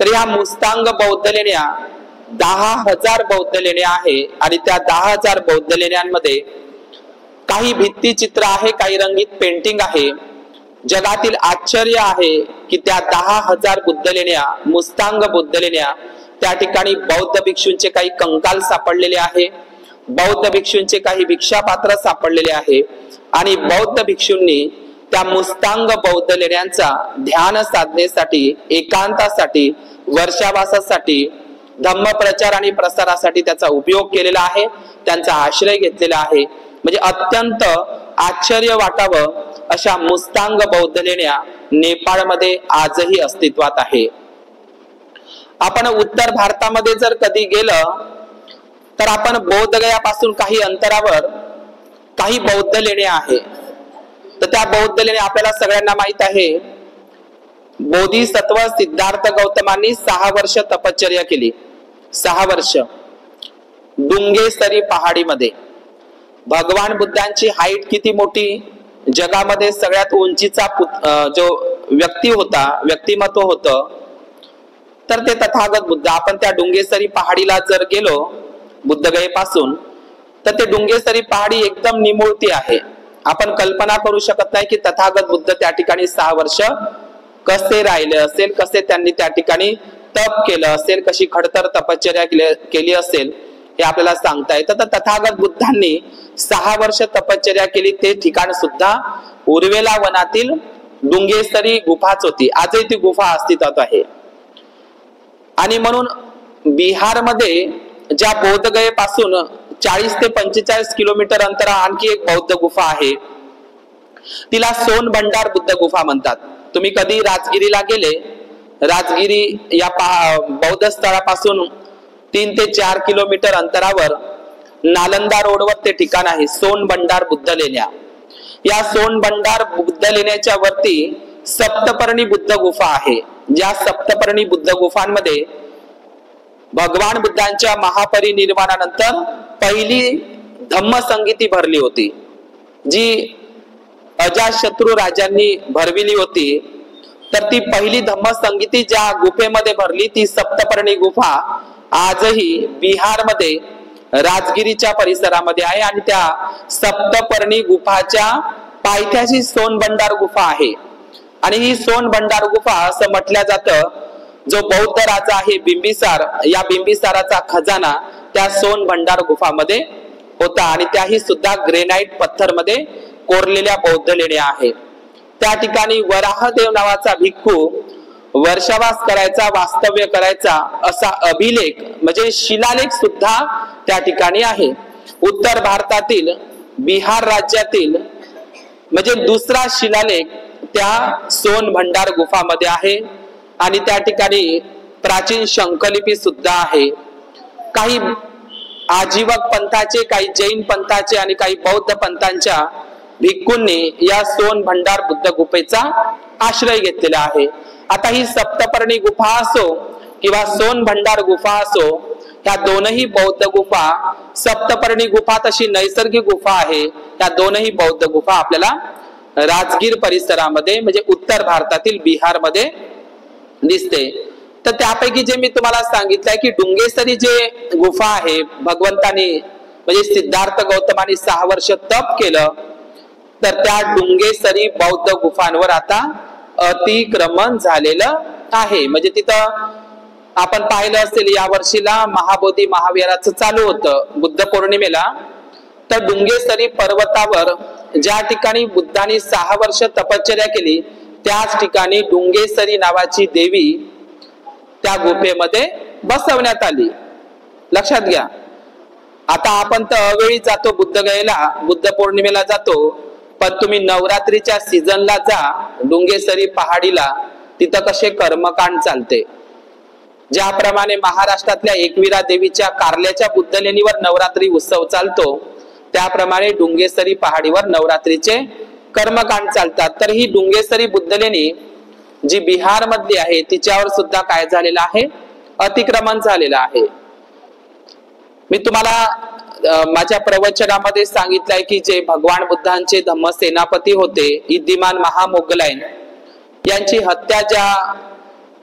तर ह्या मुस्तांग बौद्ध लेण्या 10,000 बौद्ध लेण्या आहे. आणि त्या 10,000 बौद्ध लेण्यांमध्ये काही भित्तिचित्र आहे, काही रंगीत पेंटिंग आहे. जगातील आश्चर्य आहे की त्या 10,000 बुद्ध लेण्या, मुस्तांग बुद्ध लेण्या, त्या ठिकाणी बौद्ध भिक्षूंचे काही कंकाल सापडलेले आहे, बौद्ध भिक्षूंचे काही भिक्षापात्र सापडलेले आहे. आणि बौद्ध भिक्षूंनी त्या मुस्तांग बौद्ध लेण्यांचा ध्यान साधनेसाठी, एकांतासाठी, वर्षावासासाठी, धम्म प्रचार आणि प्रसारासाठी त्याचा उपयोग केलेला आहे, त्यांचा आश्रय घेतलेला आहे. म्हणजे अत्यंत आश्चर्य वाटावं अशा मुस्तांग बौद्ध लेण्या नेपाळमध्ये आजही अस्तित्वात आहे. आपण उत्तर भारतामध्ये जर कधी गेलं तर आपण बोधगयापासून काही अंतरावर काही बौद्ध लेण्या आहे. तर त्या बौद्ध लेण्या आपल्याला सगळ्यांना माहित आहे. बोधिसत्व सिद्धार्थ गौतमांनी 6 वर्ष तपश्चर्या केली. 6 वर्ष डुंगेसरी पहाडीमध्ये भगवान बुद्धांची हाईट किती मोठी, जगामध्ये सगळ्यात उंचीचा जो व्यक्तिमत्व होतं तर ते तथागत बुद्ध. आपण त्या डुंगेसरी पहाडीला जर गेलो बुद्धगयेपासून तर ते डुंगेसरी पहाडी एकदम निमुळती आहे. आपण कल्पना करू शकत नाही की तथागत बुद्ध त्या ठिकाणी 6 वर्ष कसे राहिले असेल, कसे त्यांनी त्या ठिकाणी तप केलं असेल, कशी खडतर तपश्चर्या केली असेल हे आपल्याला सांगता येतं. तर तथागत बुद्धांनी 6 वर्ष तपश्चर्या केली. ते ठिकाण सुद्धा उर्वेला वनातील डुंगेसरी गुफाच होती. आजही ती गुफा अस्तित्वात आहे. आणि म्हणून बिहारमध्ये ज्या बौद्धगयेपासून 40 ते 45 किलोमीटर अंतरा आणखी एक बौद्ध गुफा आहे, तिला सोनभंडार बुद्ध गुफा म्हणतात. तुम्ही कधी राजगिरीला गेले, राजगिरी या बौद्ध स्थळापासून 3 ते 4 किलोमीटर अंतरावर नालंदा रोडवर ते ठिकाण आहे सोनभंडार बुद्ध लेण्या. या सोनभंडार बुद्ध लेण्याच्या वरती सप्तपर्णी बुद्ध गुफा आहे. ज्या सप्तपर्णी बुद्ध गुफांमध्ये भगवान बुद्धांच्या महापरिनिर्वाणानंतर पहिली धम्मसंगीती भरली होती, जी अजातशत्रू राजांनी भरविली होती. तर ती पहिली धम्मसंगीती ज्या गुफेमध्ये भरली ती सप्तपर्णी गुफा आजही बिहारमध्ये राजगिरीच्या परिसरामध्ये आहे. आणि त्या सप्तपर्णी गुफाच्या पायथ्याशी सोनभंडार गुफा आहे. आणि ही सोनभंडार गुफा असं म्हटलं जातं, जो बौद्ध राजा आहे बिंबिसार, या बिंबिसाराचा खजाना त्या सोनभंडार गुफामध्ये होता. आणि त्याही सुद्धा ग्रेनाइट पत्थरमध्ये कोरलेल्या बौद्ध लेण्या आहेत. त्या ठिकाणी वराहदेव नावाचा भिक्खू वर्षावास करायचा, वास्तव्य करायचा असा अभिलेख म्हणजे शिलालेख सुद्धा त्या ठिकाणी आहे. उत्तर भारतातील बिहार राज्यातील म्हणजे दुसरा शिलालेख त्या सोनभंडार गुफामध्ये आहे. आणि त्या ठिकाणी प्राचीन शंखलिपी सुद्धा आहे. काही आजीवक पंथाचे, काही जैन पंथाचे आणि काही बौद्ध पंथांच्या भिक्खूंनी या सोनभंडार बुद्ध गुफेचा आश्रय घेतलेला आहे. आता ही सप्तपर्णी गुफा असो किंवा सोनभंडार गुफा असो, ह्या दोनही बौद्ध गुफा, सप्तपर्णी गुफा तशी नैसर्गिक गुफा आहे, त्या दोनही बौद्ध गुफा आपल्याला राजगीर परिसरामध्ये म्हणजे उत्तर भारतातील बिहारमध्ये दिसते. तर त्यापैकी जे मी तुम्हाला सांगितलंय की डुंगेसरी जे गुफा आहे, भगवंतानी म्हणजे सिद्धार्थ गौतमानी 6 वर्ष तप केलं, तर त्या डुंगेसरी बौद्ध गुफांवर आता अतिक्रमण झालेलं आहे. म्हणजे तिथं आपण पाहिलं असेल या वर्षीला महाबोधी महाविहाराचं चालू होतं बुद्ध पौर्णिमेला. तर डुंगेसरी पर्वतावर ज्या ठिकाणी बुद्धांनी 6 वर्ष तपश्चर्या केली त्याच ठिकाणी डुंगेसरी नावाची देवी त्या गुफेमध्ये बसवण्यात आली. लक्षात घ्या. आता आपण तर अवेळी जातो बुद्धगयेला, बुद्ध पौर्णिमेला जातो, पण तुम्ही नवरात्रीच्या सीझनला जा डुंगेसरी पहाडीला, तिथं कसे कर्मकांड चालते. ज्याप्रमाणे महाराष्ट्रातल्या एकविरा देवीच्या कारल्याच्या बुद्ध लेणीवर नवरात्री उत्सव चालतो, त्याप्रमाणे डुंगेसरी पहाडीवर नवरात्रीचे कर्मकांड चालतात. तर ही डुंगेसरी बुद्ध लेणी जी बिहार मधली आहे तिच्यावर सुद्धा काय झालेलं आहे, अतिक्रमण झालेलं आहे. मी तुम्हाला माझ्या प्रवचनामध्ये सांगितलंय की जे भगवान बुद्धांचे धम्मसेनापती होते इद्दिमान महामोगलायन, यांची हत्या ज्या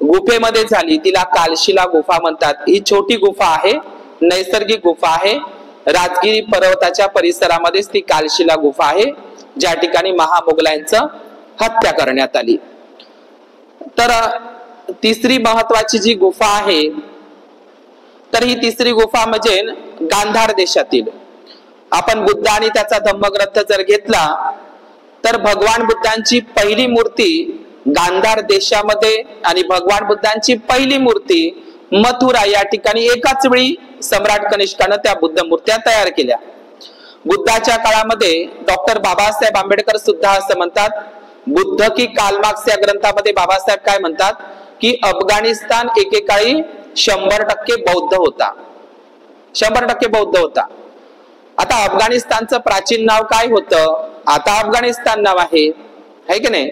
गुफेमध्ये झाली तिला कालशिला गुफा म्हणतात. ही छोटी गुफा आहे, नैसर्गिक गुफा आहे. राजगिरी पर्वताच्या परिसरामध्येच ती कालशिला गुफा आहे ज्या ठिकाणी महामोगलांचं हत्या करण्यात आली. तर तिसरी महत्वाची जी गुफा आहे, तर ही तिसरी गुफा म्हणजे गांधार देशातील. आपण बुद्ध आणि त्याचा धम्मग्रंथ जर घेतला तर भगवान बुद्धांची पहिली मूर्ती गांधार देशामध्ये आणि भगवान बुद्धांची पहिली मूर्ती मथुरा या ठिकाणी एकाच वेळी सम्राट कनिष्कानं त्या बुद्ध मूर्त्या तयार केल्या. बुद्धाच्या काळामध्ये डॉक्टर बाबासाहेब आंबेडकर सुद्धा असं म्हणतात, बुद्ध की कालमार्क्स या ग्रंथामध्ये बाबासाहेब काय म्हणतात की अफगाणिस्तान एकेकाळी 100% बौद्ध होता, 100% बौद्ध होता. आता अफगाणिस्तानचं प्राचीन नाव काय होतं, आता अफगाणिस्तान नाव आहे की नाही.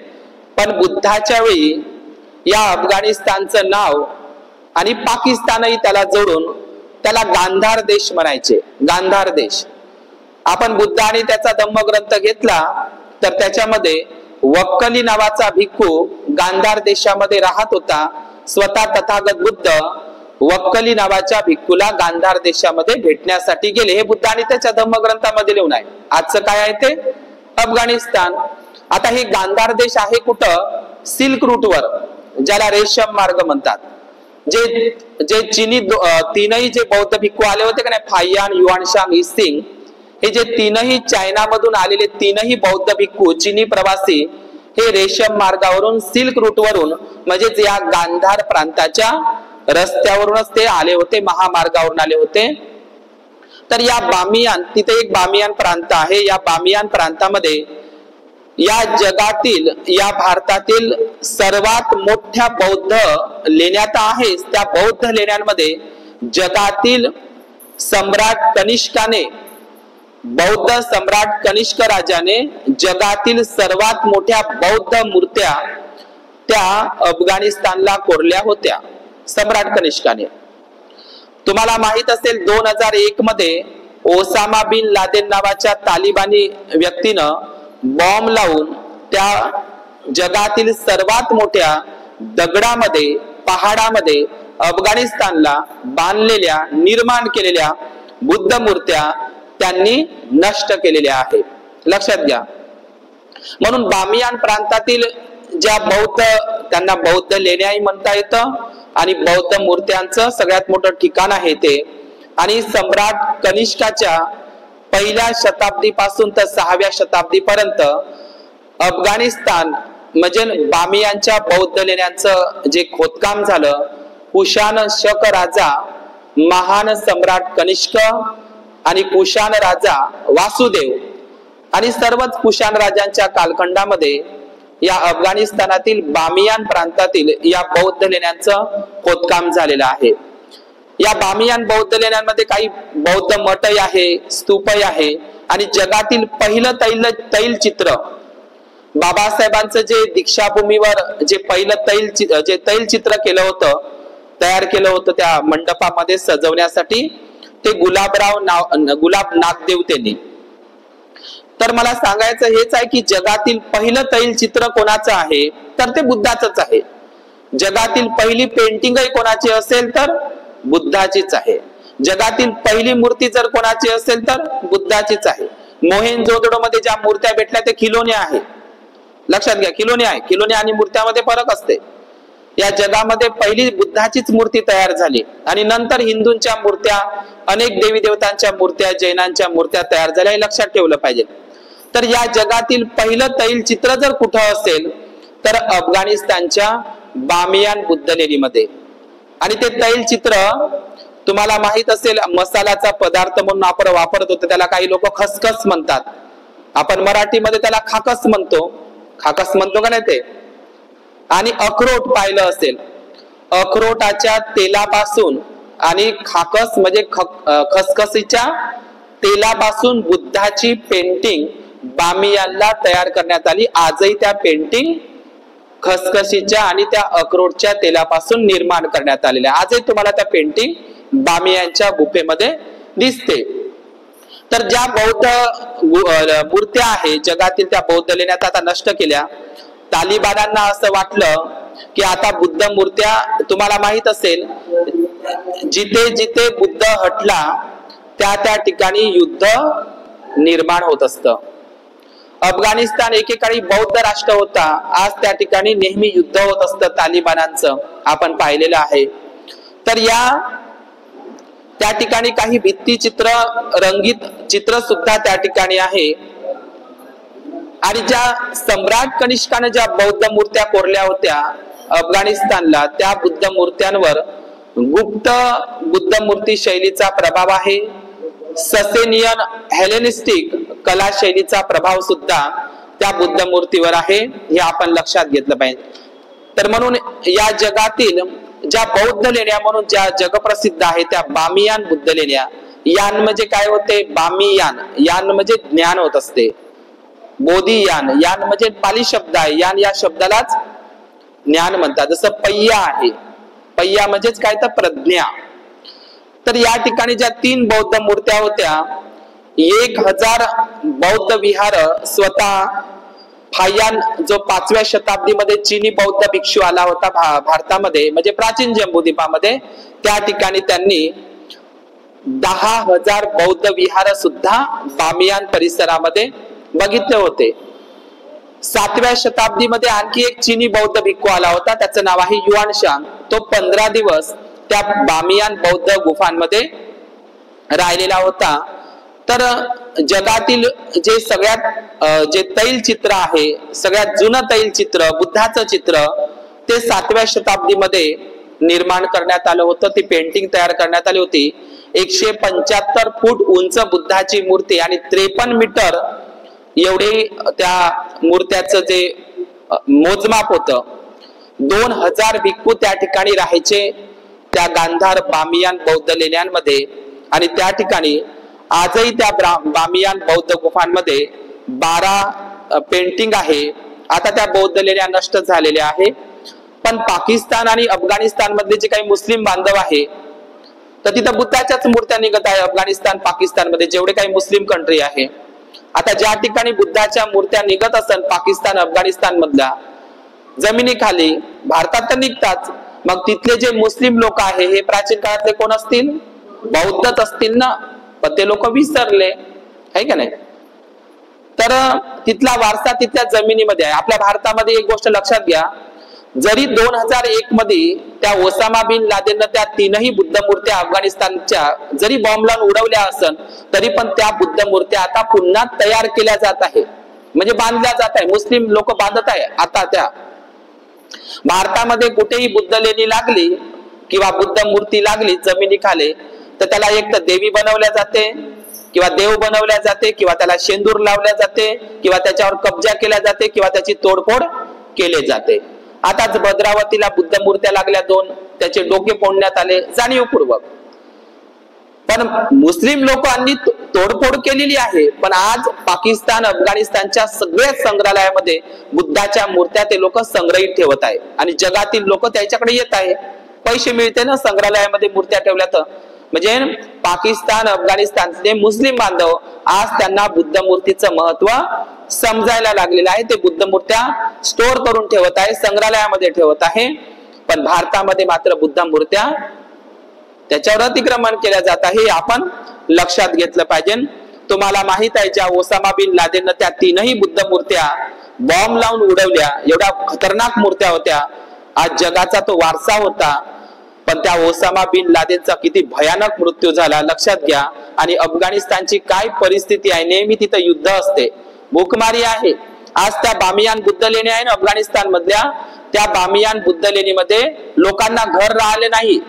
पण बुद्धाच्या वेळी या अफगाणिस्तानचं नाव आणि पाकिस्तानही त्याला जोडून त्याला गांधार देश म्हणायचे. गांधार देश. आपण बुद्ध आणि त्याचा धम्मग्रंथ घेतला तर त्याच्यामध्ये वक्कली नावाचा भिक्खू गांधार देशामध्ये राहत होता. स्वतः तथागत बुद्ध वक्कली नावाच्या भिक्खूला गांधार देशामध्ये भेटण्यासाठी गेले. हे बुद्ध आणि त्याच्या धम्मग्रंथामध्ये लिहून आहे. आजचं काय आहे ते अफगाणिस्तान. आता हे गांधार देश आहे कुठं? सिल्क रूट वर, ज्याला रेशम मार्ग म्हणतात. जे जे चीनी तीनही जे बौद्ध भिक्खू आले होते का नाही, फाययान, युआनशांग, इसिंग, हे जे तीनही चायना मधून आलेले तीनही बौद्ध भिक्खू चीनी प्रवासी हे रेशम मार्गावरून सिल्क रूट वरून म्हणजेच या गांधार प्रांताच्या रस्त्यावरूनच ते आले होते, महामार्गावरून आले होते. तर या बामियान, तिथे एक बामियान प्रांत आहे. या बामियान प्रांतामध्ये या जगातील, या भारतातील सर्वात मोठ्या बौद्ध लेण्या आहे. त्या बौद्ध लेण्यांमध्ये जगातील सम्राट कनिष्काने, बौद्ध सम्राट कनिष्क राजाने जगातील सर्वात मोठ्या बौद्ध मूर्त्या त्या अफगाणिस्तानला कोरल्या होत्या सम्राट कनिष्काने. तुम्हाला माहित असेल 2001 मध्ये ओसामा बिन लादेन नावाच्या तालिबानी व्यक्तीनं बॉम्ब लावून त्या जगातील सर्वात मोठ्या दगडामध्ये, पहाडामध्ये अफगाणिस्तानला बांधलेल्या, निर्माण केलेल्या बुद्ध मूर्त्या त्यांनी नष्ट केलेल्या आहेत. लक्षात घ्या. म्हणून बामियान प्रांतातील ज्या बौद्ध, त्यांना बौद्ध लेण्याही म्हणता येतं आणि बौद्ध मूर्त्यांचं सगळ्यात मोठं ठिकाण आहे ते. आणि सम्राट कनिष्काच्या पहिल्या शताब्दीपासून तर 6व्या शताब्दीपर्यंत अफगाणिस्तान म्हणजे बामियांच्या बौद्ध लेण्यांचं जे खोदकाम झालं, कुशाण शक राजा, महान सम्राट कनिष्क आणि कुशाण राजा वासुदेव आणि सर्वच कुशाण राजांच्या कालखंडामध्ये या अफगाणिस्तानातील बामियान प्रांतातील या बौद्ध लेण्यांचं खोदकाम झालेलं आहे. या बामियान बौद्ध लेण्यांमध्ये काही बौद्ध मठही आहे, स्तूपही आहे. आणि जगातील पहिलं तैल चित्र, बाबासाहेबांचं जे दीक्षाभूमीवर जे पहिलं तैल चित्र केलं होतं, तयार केलं होतं त्या मंडपामध्ये सजवण्यासाठी, ते गुलाब नागदेव त्यांनी. तर मला सांगायचं हेच आहे की जगातील पहिलं तैल चित्र कोणाचं आहे तर ते बुद्धाचंच आहे. जगातील पहिली पेंटिंगही कोणाची असेल तर बुद्धाचीच आहे. जगातील पहिली मूर्ती जर कोणाची असेल तर बुद्धाचीच आहे. मोहेंजोदडो मध्ये ज्या मूर्त्या भेटल्या ते खिलोने आहे. लक्षात घ्या, खिलोने आहे. खिलोने आणि मूर्त्यामध्ये फरक असते. या जगामध्ये पहिली बुद्धाचीच मूर्ती तयार झाली आणि नंतर हिंदूंच्या मूर्त्या, अनेक देवी देवतांच्या मूर्त्या, जैनांच्या मूर्त्या तयार झाल्या. हे लक्षात ठेवलं पाहिजे. तर या जगातील पहिलं तैल चित्र जर कुठं असेल तर अफगाणिस्तानच्या बामियान बुद्ध लेणीमध्ये. आणि ते तैल चित्र तुम्हाला माहित असेल, मसाल्याचा पदार्थ म्हणून आपण वापरत होतो. त्याला काही लोक खसखस म्हणतात. आपण मराठीमध्ये त्याला खाकस म्हणतो. खाकस म्हणतो का नाही ते. आणि अक्रोट पाहिलं असेल, अक्रोटाच्या तेलापासून आणि खाकस म्हणजे खसखसीच्या तेलापासून बुद्धाची पेंटिंग बामियानला तयार करण्यात आली. आजही त्या पेंटिंग खसखसीच्या आणि त्या अक्रोटच्या तेलापासून निर्माण करण्यात आलेल्या. आजही तुम्हाला त्या पेंटिंग बामियांच्या गुफेमध्ये दिसते. तर ज्या बौद्ध मूर्त्या आहेत जगातील त्या बौद्ध लेण्यात आता नष्ट केल्या. तालिबानांना असं वाटलं की आता बुद्ध मूर्त्या, तुम्हाला माहित असेल जिथे जिथे बुद्ध हटला त्या त्या ठिकाणी युद्ध निर्माण होत असतं. अफगाणिस्तान एकेकाळी बौद्ध राष्ट्र होता. आज त्या ठिकाणी नेहमी युद्ध होत असतं तालिबानांचं, आपण पाहिलेलं आहे. तर त्या ठिकाणी काही भित्तिचित्र, रंगीत चित्र सुद्धा त्या ठिकाणी आहे. आणि ज्या सम्राट कनिष्काने ज्या बौद्ध मूर्त्या कोरल्या होत्या अफगाणिस्तानला, त्या बुद्ध मूर्त्यांवर गुप्त बुद्ध मूर्ती शैलीचा प्रभाव आहे. ससेनियन हेलेनिस्टिक कला शैलीचा प्रभाव सुद्धा त्या बुद्ध मूर्तीवर आहे. हे आपण लक्षात घेतलं पाहिजे. तर म्हणून या जगातील ज्या बौद्ध लेण्या म्हणून ज्या जगप्रसिद्ध आहेत त्या बामियान बुद्ध लेण्या. यान म्हणजे काय होते? बामियान. यान म्हणजे ज्ञान होत असते. बोधियान, यान म्हणजे पाली शब्द आहे. यान या शब्दालाच ज्ञान म्हणतात. जसं पय्या आहे. पय्या म्हणजेच काय तर प्रज्ञा. तर या ठिकाणी ज्या 3 बौद्ध मूर्त्या होत्या, 1000 बौद्ध विहार स्वतः फायान जो 5व्या शताब्दीमध्ये चीनी बौद्ध भिक्षू आला होता भारतामध्ये, म्हणजे प्राचीन जम्बूद्वीपामध्ये, त्या ठिकाणी त्यांनी 10,000 बौद्ध विहार सुद्धा बामियान परिसरामध्ये बघितले होते. 7व्या शताब्दीमध्ये आणखी एक चीनी बौद्ध भिक्खू आला होता, त्याचं नाव आहे युआनशांग. तो 15 दिवस त्या बामियान बौद्ध गुफांमध्ये राहिलेला होता. तर जगातील जे सगळ्यात जे तैलचित्र आहे, सगळ्यात जुनं तैलचित्र, बुद्धाचं चित्र, ते 7व्या शताब्दीमध्ये निर्माण करण्यात आलं होतं. ती पेंटिंग तयार करण्यात आली होती. 175 फूट उंच बुद्धाची मूर्ती आणि 53 मीटर एवढे त्या मूर्त्याचं जे मोजमाप होतं. 2000 भिक्खू त्या ठिकाणी राहायचे, त्या गांधार बामियान बौद्ध लेण्यांमध्ये. आणि त्या ठिकाणी आजही त्या बामियान बौद्ध गुफांमध्ये 12 पेंटिंग आहे. आता त्या बौद्ध लेण्या नष्ट झालेल्या आहे. पण पाकिस्तान आणि अफगाणिस्तान मधले जे काही मुस्लिम बांधव आहे, तर तिथं बुद्धाच्याच मूर्त्या निघत आहे. अफगाणिस्तान, पाकिस्तान मध्ये जेवढे काही मुस्लिम कंट्री आहे, आता ज्या ठिकाणी बुद्धाच्या मूर्त्या निघत असन पाकिस्तान, अफगाणिस्तान मधल्या जमिनीखाली, भारतात तर निघतात, मग तिथले जे मुस्लिम लोक आहे हे प्राचीन काळातले कोण असतील? बौद्धच असतील ना. पण ते लोक विसरले, आहे का नाही? तर तिथला वारसा तिथल्या जमिनीमध्ये आहे. आपल्या भारतामध्ये एक गोष्ट लक्षात घ्या, जरी 2001 मध्ये त्या ओसामा बिन लादेननं त्या 3ही बुद्ध मूर्त्या अफगाणिस्तानच्या जरी बॉम्ब लावून उडवल्या असन, तरी पण त्या बुद्ध मूर्त्या आता पुन्हा तयार केल्या जात आहे, म्हणजे बांधल्या जात आहे. मुस्लिम लोक बांधत आहे आता. त्या भारतामध्ये कुठेही बुद्ध लेणी लागली किंवा बुद्ध मूर्ती लागली जमिनीखाली, तर त्याला एक तर देवी बनवल्या जाते किंवा देव बनवल्या जाते किंवा त्याला शेंदूर लावल्या जाते किंवा त्याच्यावर कब्जा केला जाते किंवा त्याची तोडफोड केली जाते. आताच भद्रावतीला बुद्ध मूर्त्या लागल्या 2, त्याचे डोके फोडण्यात आले जाणीवपूर्वक. पण मुस्लिम लोकांनी तोडफोड केलेली आहे. पण आज पाकिस्तान, अफगाणिस्तानच्या सगळ्या संग्रहालयामध्ये बुद्धाच्या मूर्त्या ते लोक संग्रहित ठेवत आहे आणि जगातील लोक त्याच्याकडे येत आहे. पैसे मिळते ना संग्रहालयामध्ये मूर्त्या ठेवल्या तर. म्हणजे पाकिस्तान, अफगाणिस्तानचे मुस्लिम बांधव आज त्यांना बुद्ध मूर्तीचं महत्व समजायला लागलेलं आहे. ते बुद्ध मूर्त्या स्टोर करून ठेवत आहे, संग्रहालयामध्ये ठेवत आहे. पण भारतामध्ये मात्र बुद्ध मूर्त्या त्याच्यावर अतिक्रमण केल्या जात आहे. आपण लक्षात घेतलं पाहिजे. तुम्हाला माहित आहे, ज्या ओसामा बिन लादेननं त्या 3ही बुद्ध मूर्त्या बॉम्ब लावून उडवल्या, एवढ्या खतरनाक मूर्त्या होत्या. आज जगाचा तो वारसा होता. पण त्या ओसामा बिन लादेनचा किती भयानक मृत्यू झाला लक्षात घ्या. आणि अफगाणिस्तानची काय परिस्थिती आहे, नेहमी तिथं युद्ध असते, भूकमारी आहे. आज त्या बामियान बुद्ध लेणी आहे ना अफगाणिस्तान मधल्या, त्या बामियान बुद्ध लेणीमध्ये लोकांना घर राहिले नाही,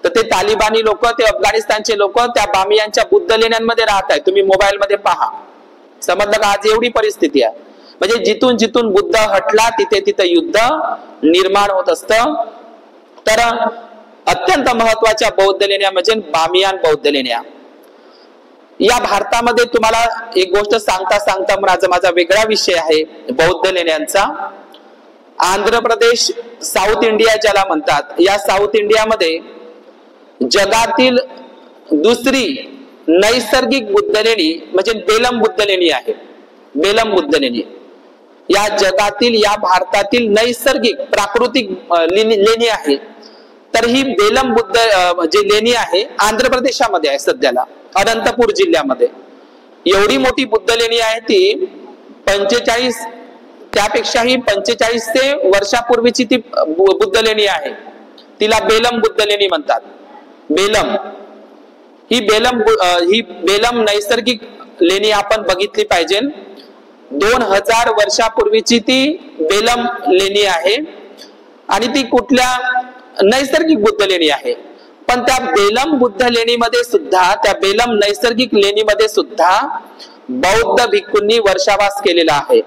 तर ते तालिबानी लोक, ते अफगाणिस्तानचे लोक त्या बामियानच्या बुद्ध लेण्यांमध्ये राहत आहेत. तुम्ही मोबाईल मध्ये पहा, समजलं का? आज एवढी परिस्थिती आहे. म्हणजे जिथून जिथून बुद्ध हटला तिथे तिथे युद्ध निर्माण होत असतं. तर अत्यंत महत्वाच्या बौद्ध लेण्या म्हणजे बामियान बौद्ध लेण्या. या भारतामध्ये तुम्हाला एक गोष्ट सांगता सांगता माझा वेगळा विषय आहे बौद्ध लेण्यांचा. आंध्र प्रदेश, साऊथ इंडिया ज्याला म्हणतात, या साऊथ इंडियामध्ये जगातील दुसरी नैसर्गिक बुद्ध लेणी म्हणजे बेलम बुद्ध लेणी आहे. बेलम बुद्ध लेणी या जगातील, या भारतातील नैसर्गिक प्राकृतिक लेणी आहे. तर ही बेलम बुद्ध जे लेणी आहे आंध्र प्रदेशामध्ये आहे सध्याला, अनंतपूर जिल्ह्यामध्ये. एवढी मोठी बुद्ध लेणी आहे ती 45, त्यापेक्षाही 4500 वर्षापूर्वीची ती बुद्ध लेणी आहे. तिला बेलम बुद्ध लेणी म्हणतात. बेलम ही बेलम नैसर्गिक लेणी आपण बघितली पाहिजे. 2000 वर्षापूर्वीची ती बेलम लेणी आहे आणि ती कुठल्या नैसर्गिक बुद्ध लेणी आहे. पण त्या बेलम बुद्ध लेणीमध्ये सुद्धा, त्या बेलम नैसर्गिक लेणीमध्ये सुद्धा बौद्ध भिक्खूंनी वर्षावास केलेला आहे.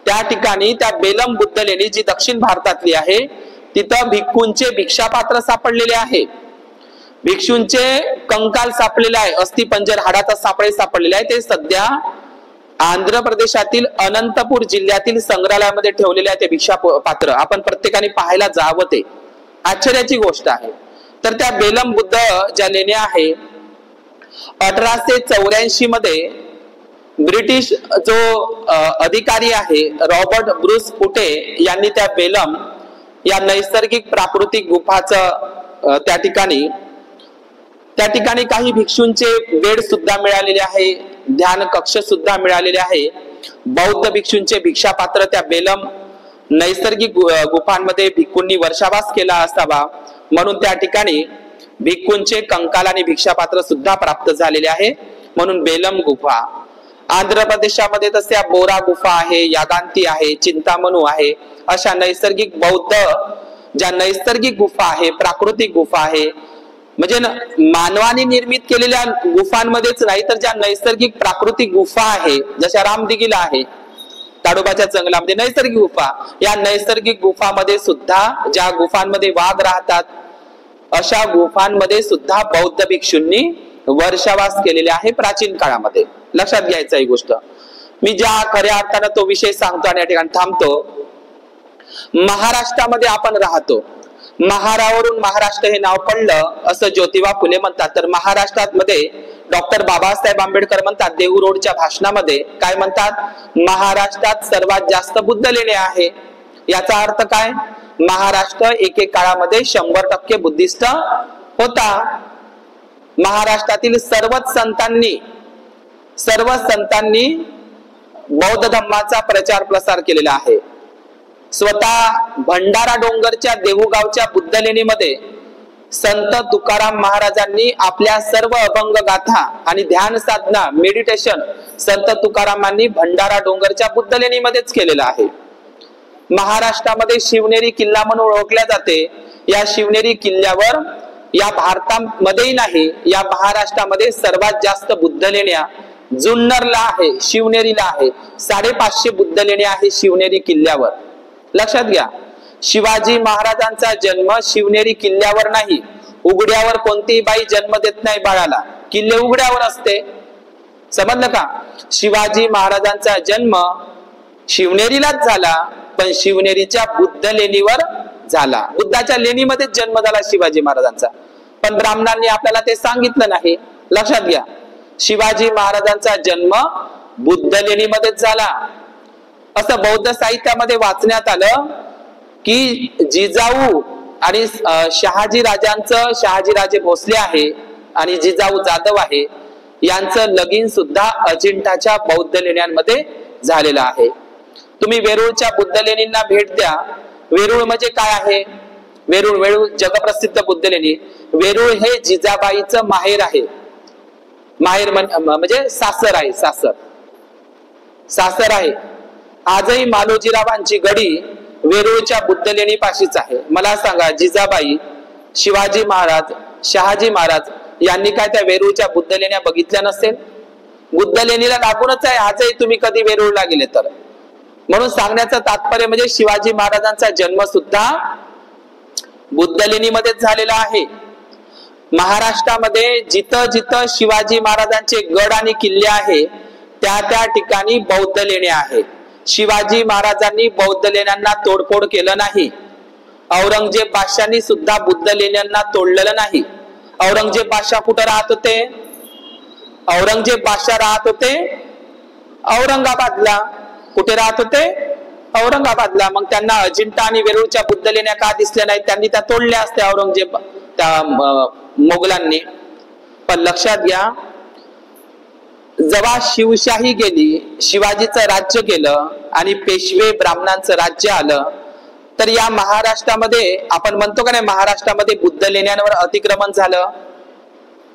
त्या ठिकाणी त्या बेलम बुद्ध लेणी जी दक्षिण भारतातली आहे, तिथं भिक्खूंचे भिक्षापात्र सापडलेले आहे, भिक्षूंचे कंकाल सापडलेले आहे, अस्थिपंजर हाडाचा सापळे सापडलेले आहे. ते सध्या आंध्र प्रदेशातील अनंतपूर जिल्ह्यातील संग्रहालयामध्ये ठेवलेले आहे. ते भिक्षा पात्र आपण प्रत्येकाने पाहायला जावं. ते आश्चर्याची गोष्ट आहे. तर त्या बेलम बुद्ध ज्या लेण्या आहे 1884 मध्ये ब्रिटिश जो अधिकारी आहे रॉबर्ट ब्रूस पुटे यांनी त्या बेलम या नैसर्गिक प्राकृतिक गुफाचं त्या ठिकाणी काही भिक्षूंचे बेड सुद्धा मिळालेले आहे, ध्यान कक्ष सुद्धा मिळालेले आहे. बौद्ध भिक्षूंचे भिक्षापात्र त्या बेलम नैसर्गिक गुफांमध्ये भिक्खूंनी वर्षावास केला असावा म्हणून त्या ठिकाणी भिक्खूंचे कंकाल आणि भिक्षापात्र सुद्धा प्राप्त झालेले आहे, म्हणून बेलम गुफा. आंध्र प्रदेशामध्ये तशा बोरा गुफा आहे, यागांती आहे, चिंतामणू आहे. अशा नैसर्गिक बौद्ध ज्या नैसर्गिक गुफा आहे, प्राकृतिक गुफा आहे, म्हणजे मानवाने निर्मित केलेल्या गुफांमध्येच नाही तर ज्या नैसर्गिक प्राकृतिक गुफा आहे, जशा रामदिघीला आहे, ताडोबाच्या जंगलामध्ये नैसर्गिक गुफा, या नैसर्गिक गुफामध्ये सुद्धा ज्या गुफांमध्ये वाघ राहतात अशा गुफांमध्ये सुद्धा बौद्ध भिक्षूंनी वर्षावास केलेले आहे प्राचीन काळामध्ये. लक्षात घ्यायचं ही गोष्ट. मी ज्या खऱ्या अर्थानं तो विषय सांगतो आणि या ठिकाणी थांबतो. महाराष्ट्रामध्ये आपण राहतो, महारावरून महाराष्ट्र हे नाव पडलं असं ज्योतिबा फुले म्हणतात. तर महाराष्ट्रात मध्ये डॉक्टर बाबासाहेब आंबेडकर म्हणतात देहू रोडच्या भाषणामध्ये काय म्हणतात, महाराष्ट्रात सर्वात जास्त बुद्ध लेण्या आहे. याचा अर्थ काय, महाराष्ट्र एके काळामध्ये 100% बुद्धिस्ट होता. महाराष्ट्रातील सर्व संतांनी बौद्ध धर्माचा प्रचार प्रसार केलेला आहे. स्वतः भंडारा डोंगरच्या देहू गावच्या बुद्ध लेणीमध्ये संत तुकाराम महाराजांनी आपल्या सर्व अभंग गाथा आणि ध्यान साधना मेडिटेशन संत तुकारामांनी भंडारा डोंगरच्या बुद्ध लेणीमध्येच केलेलं आहे. महाराष्ट्रामध्ये शिवनेरी किल्ला म्हणून ओळखल्या जाते. या शिवनेरी किल्ल्यावर या भारतामध्येही नाही, या महाराष्ट्रामध्ये सर्वात जास्त बुद्ध लेण्या जुन्नरला आहे, शिवनेरीला आहे. 550 बुद्ध लेण्या आहे शिवनेरी किल्ल्यावर. लक्षात घ्या, शिवाजी महाराजांचा जन्म शिवनेरी किल्ल्यावर नाही. उघड्यावर कोणतीही बाई जन्म देत नाही बाळाला, किल्ले उघड्यावर असते. समजलं का? शिवाजी महाराजांचा जन्म शिवनेरीलाच झाला, पण शिवनेरीच्या बुद्ध लेणीवर झाला. बुद्धाच्या लेणीमध्येच जन्म झाला शिवाजी महाराजांचा, पण ब्राह्मणांनी आपल्याला ते सांगितलं नाही. लक्षात घ्या, शिवाजी महाराजांचा जन्म बुद्ध लेणीमध्येच झाला. असं बौद्ध साहित्यामध्ये वाचण्यात आलं की जिजाऊ आणि शहाजीराजे भोसले आहे आणि जिजाऊ जाधव आहे, यांचं लगीन सुद्धा अजिंठाच्या बौद्ध लेण्यांमध्ये झालेलं आहे. तुम्ही वेरूळच्या बुद्ध लेणींना भेट द्या. वेरूळ म्हणजे काय आहे? वेरूळ जगप्रसिद्ध बुद्ध लेणी. वेरूळ हे जिजाबाईचं माहेर आहे. माहेर म्हणजे सासर आहे, सासर आहे. आजही मालोजीरावांची गडी वेरूळच्या बुद्ध लेणी पाशीच आहे. मला सांगा, जिजाबाई, शिवाजी महाराज, शहाजी महाराज यांनी काय त्या वेरूळच्या बुद्ध लेण्या बघितल्या नसेल? बुद्ध लेणीला लागूनच आहे आजही, तुम्ही कधी वेरूळला गेले तर. म्हणून सांगण्याचं तात्पर्य म्हणजे शिवाजी महाराजांचा जन्म सुद्धा बुद्ध लेणीमध्येच झालेला आहे. महाराष्ट्रामध्ये जिथं जिथं शिवाजी महाराजांचे गड आणि किल्ले आहे त्या ठिकाणी बौद्ध लेण्या आहेत. शिवाजी महाराजांनी बौद्ध लेण्यांना तोडफोड केलं नाही. औरंगजेब बादशाहांनी सुद्धा बुद्ध लेण्यांना तोडलेलं नाही. औरंगजेब बादशाह कुठं राहत होते? औरंगजेब बादशाह राहत होते औरंगाबादला. कुठे राहत होते? औरंगाबादला. मग त्यांना अजिंठा आणि वेरूळच्या बुद्ध लेण्या का दिसल्या नाही? त्यांनी त्या तोडल्या असत्या औरंगजेब त्या मोगलांनी. पण लक्षात घ्या, जेव्हा शिवशाही गेली, शिवाजीचं राज्य गेलं आणि पेशवे ब्राह्मणांचं राज्य आलं, तर या महाराष्ट्रामध्ये आपण म्हणतो का नाही, महाराष्ट्रामध्ये बुद्ध लेण्यांवर अतिक्रमण झालं,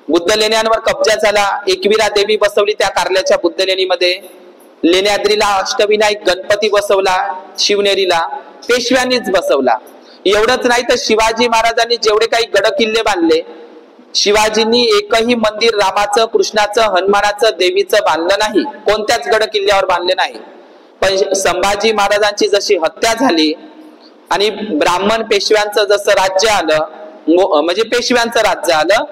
बुद्ध लेण्यांवर कब्जा झाला. एकविरा देवी बसवली त्या कारल्याच्या बुद्ध लेणीमध्ये. लेण्याद्रीला अष्टविनायक गणपती बसवला, शिवनेरीला पेशव्यांनीच बसवला. एवढंच नाही तर शिवाजी महाराजांनी जेवढे काही गड किल्ले बांधले, शिवाजींनी एकही मंदिर रामाचं, कृष्णाचं, हनुमानाचं, देवीचं बांधलं नाही. कोणत्याच गड किल्ल्यावर बांधले नाही. पण संभाजी महाराजांची जशी हत्या झाली आणि ब्राह्मण पेशव्यांचं जसं राज्य आलं, म्हणजे पेशव्यांचं राज्य आलं,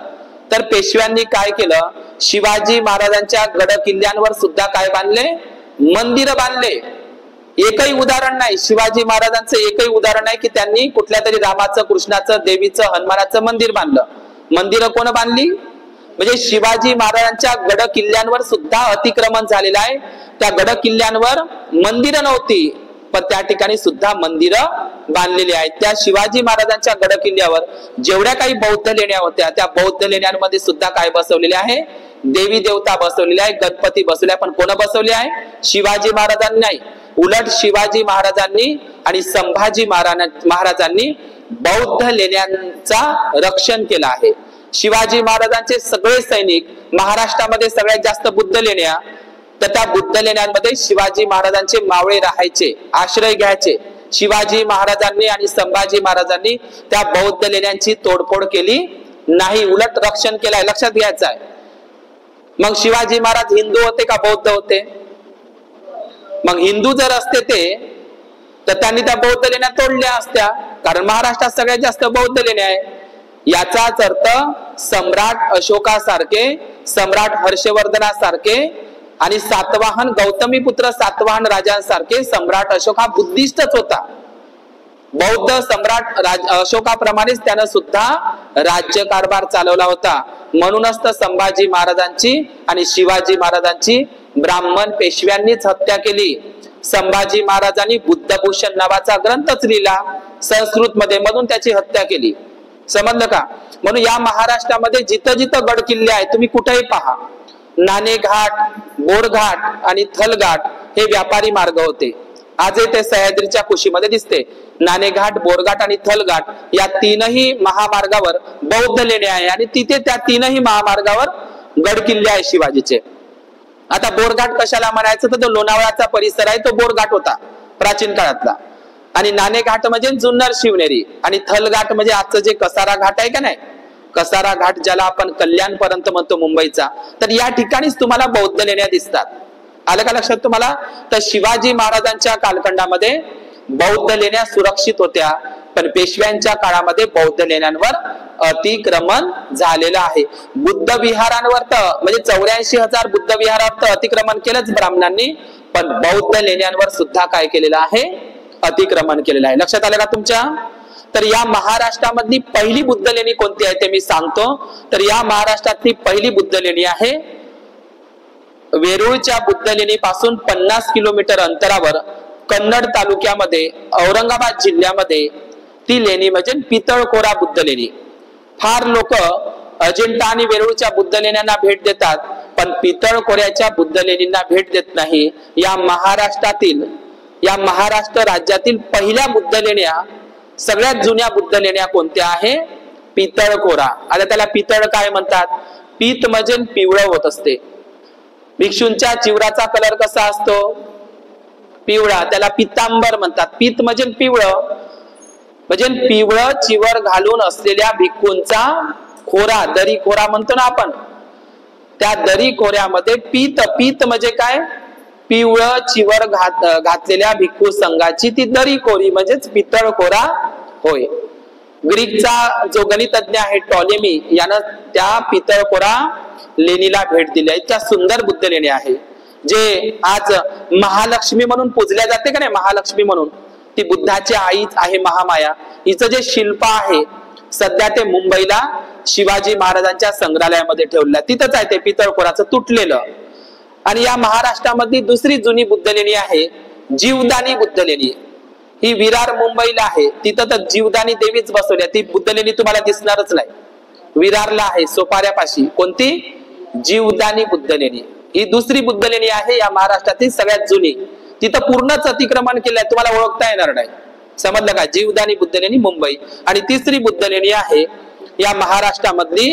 तर पेशव्यांनी काय केलं, शिवाजी महाराजांच्या गड किल्ल्यांवर सुद्धा काय बांधले? मंदिर बांधले. एकही उदाहरण नाही, शिवाजी महाराजांचं एकही उदाहरण नाही की त्यांनी कुठल्या तरी रामाचं, कृष्णाचं, देवीचं, हनुमानाचं मंदिर बांधलं. मंदिरं कोण बांधली? म्हणजे शिवाजी महाराजांच्या गड किल्ल्यांवर सुद्धा अतिक्रमण झालेलं आहे. त्या गड किल्ल्यांवर मंदिरं नव्हती, पण त्या ठिकाणी सुद्धा मंदिरं बांधलेली आहेत. त्या शिवाजी महाराजांच्या गड किल्ल्यावर जेवढ्या काही बौद्ध लेण्या होत्या, त्या बौद्ध लेण्यांमध्ये सुद्धा काय बसवलेले आहे? देवी देवता बसवलेले आहे, गणपती बसवले आहे. पण कोण बसवले आहे? शिवाजी महाराजांनी नाही. उलट शिवाजी महाराजांनी आणि संभाजी महाराजांनी बौद्ध लेण्यांचा रक्षण केलं आहे. शिवाजी महाराजांचे सगळे सैनिक महाराष्ट्रामध्ये सगळ्यात जास्त बुद्ध लेण्या, तर त्या बुद्ध लेण्यांमध्ये शिवाजी महाराजांचे मावळे राहायचे, आश्रय घ्यायचे. शिवाजी महाराजांनी आणि संभाजी महाराजांनी त्या बौद्ध लेण्यांची तोडफोड केली नाही, उलट रक्षण केलंय. लक्षात घ्यायचं आहे. मग शिवाजी महाराज हिंदू होते का बौद्ध होते? मग हिंदू जर असते ते, तर त्यांनी त्या बौद्ध लेण्या तोडल्या असत्या, कारण महाराष्ट्रात सगळ्यात जास्त बौद्ध लेण्या आहे. याचाच अर्थ सम्राट अशोकासारखे, सम्राट हर्षवर्धनासारखे आणि सातवाहन गौतमीपुत्र सातवाहन राजांसारखे सम्राट अशोक हा बुद्धिस्टच होता. बौद्ध सम्राट अशोकाप्रमाणेच त्यानं सुद्धा राज्यकारभार चालवला होता. म्हणूनच तर संभाजी महाराजांची आणि शिवाजी महाराजांची ब्राह्मण पेशव्यांनीच हत्या केली. संभाजी महाराजांनी बुद्धभूषण नावाचा ग्रंथच लिहिला संस्कृत मध्ये, म्हणून त्याची हत्या केली. समजलं का? म्हणून या महाराष्ट्रामध्ये जिथं जिथं गड किल्ले आहेत, तुम्ही कुठेही पहा, नाणेघाट, बोरघाट आणि थलघाट हे व्यापारी मार्ग होते. आजही ते सह्याद्रीच्या कुशीमध्ये दिसते. नाणेघाट, बोरघाट आणि थलघाट या तीनही महामार्गावर बौद्ध लेण्या आहे आणि तिथे त्या तीनही महामार्गावर गड किल्ले आहे शिवाजीचे. आता बोरघाट कशाला म्हणायचं? तर तो लोणावळ्याचा परिसर आहे, तो बोरघाट होता प्राचीन काळातला. आणि नाणेघाट म्हणजे जुन्नर शिवनेरी, आणि थलघाट म्हणजे आजचं जे कसारा घाट आहे का नाही, कसारा घाट ज्याला आपण कल्याण पर्यंत म्हणतो मुंबईचा, तर या ठिकाणीच तुम्हाला बौद्ध लेण्या दिसतात. आलं का लक्षात तुम्हाला? तर शिवाजी महाराजांच्या कालखंडामध्ये बौद्ध लेण्या सुरक्षित होत्या, पण पेशव्यांच्या काळामध्ये बौद्ध लेण्यांवर अतिक्रमण झालेलं आहे. बुद्ध विहारांवर तर म्हणजे 84,000 बुद्ध विहारावर अतिक्रमण केलंच ब्राह्मणांनी, पण बौद्ध लेण्यांवर सुद्धा काय केलेलं आहे? अतिक्रमण केलेलं आहे. लक्षात आलं का तुमच्या? तर या महाराष्ट्रामधली पहिली बुद्ध लेणी कोणती आहे ते मी सांगतो. तर या महाराष्ट्रातली पहिली बुद्ध लेणी आहे वेरूळच्या बुद्ध लेणी पासून 50 किलोमीटर अंतरावर कन्नड तालुक्यामध्ये औरंगाबाद जिल्ह्यामध्ये ती लेणी म्हणजे पितळखोरा बुद्ध लेणी. फार लोक अजिंठा आणि वेरूळच्या बुद्ध लेण्यांना भेट देतात, पण पितळखोऱ्याच्या बुद्ध लेणींना भेट देत नाही. या महाराष्ट्र राज्यातील पहिल्या बुद्ध लेण्या, सगळ्यात जुन्या बुद्ध लेण्या कोणत्या आहे? पितळखोरा. आता त्याला पितळ काय म्हणतात? पीत म्हणजे पिवळं होत असते. भिक्षूंच्या चिवराचा कलर कसा असतो? पिवळा. त्याला पितांबर म्हणतात. पीत म्हणजे पिवळं, म्हणजे पिवळं चिवर घालून असलेल्या भिक्खूंचा खोरा, दरी खोरा म्हणतो ना आपण, त्या दरी खोऱ्यामध्ये पीत म्हणजे काय? पिवळं चिवर घातलेल्या भिक्खू संघाची ती दरी खोरी म्हणजेच पितळखोरा होय. ग्रीकचा जो गणितज्ञ आहे टॉलेमी यानं त्या पितळखोरा लेणीला भेट दिली आहे. त्या सुंदर बुद्ध लेणी आहे, जे आज महालक्ष्मी म्हणून पूजल्या जाते का नाही, महालक्ष्मी म्हणून. ती बुद्धाची आईच आहे महामाया. हिचं जे शिल्प आहे सध्या ते मुंबईला शिवाजी महाराजांच्या संग्रहालयामध्ये ठेवलं, तिथंच आहे ते पितळखोराचं तुटलेलं. आणि या महाराष्ट्रामधली दुसरी जुनी बुद्ध लेणी आहे जीवदानी बुद्ध लेणी. ही विरार मुंबईला आहे, तिथं तर जीवदानी देवीच बसवल्या. ती बुद्ध लेणी तुम्हाला दिसणारच नाही. विरारला आहे सोपाऱ्यापाशी. कोणती? जीवदानी बुद्ध लेणी. ही दुसरी बुद्ध लेणी आहे या महाराष्ट्रातील सगळ्यात जुनी. तिथं पूर्णच अतिक्रमण केलंय, तुम्हाला ओळखता येणार नाही. समजलं का? जीवदानी बुद्ध लेणी मुंबई. आणि तिसरी बुद्ध लेणी आहे या महाराष्ट्रामधली,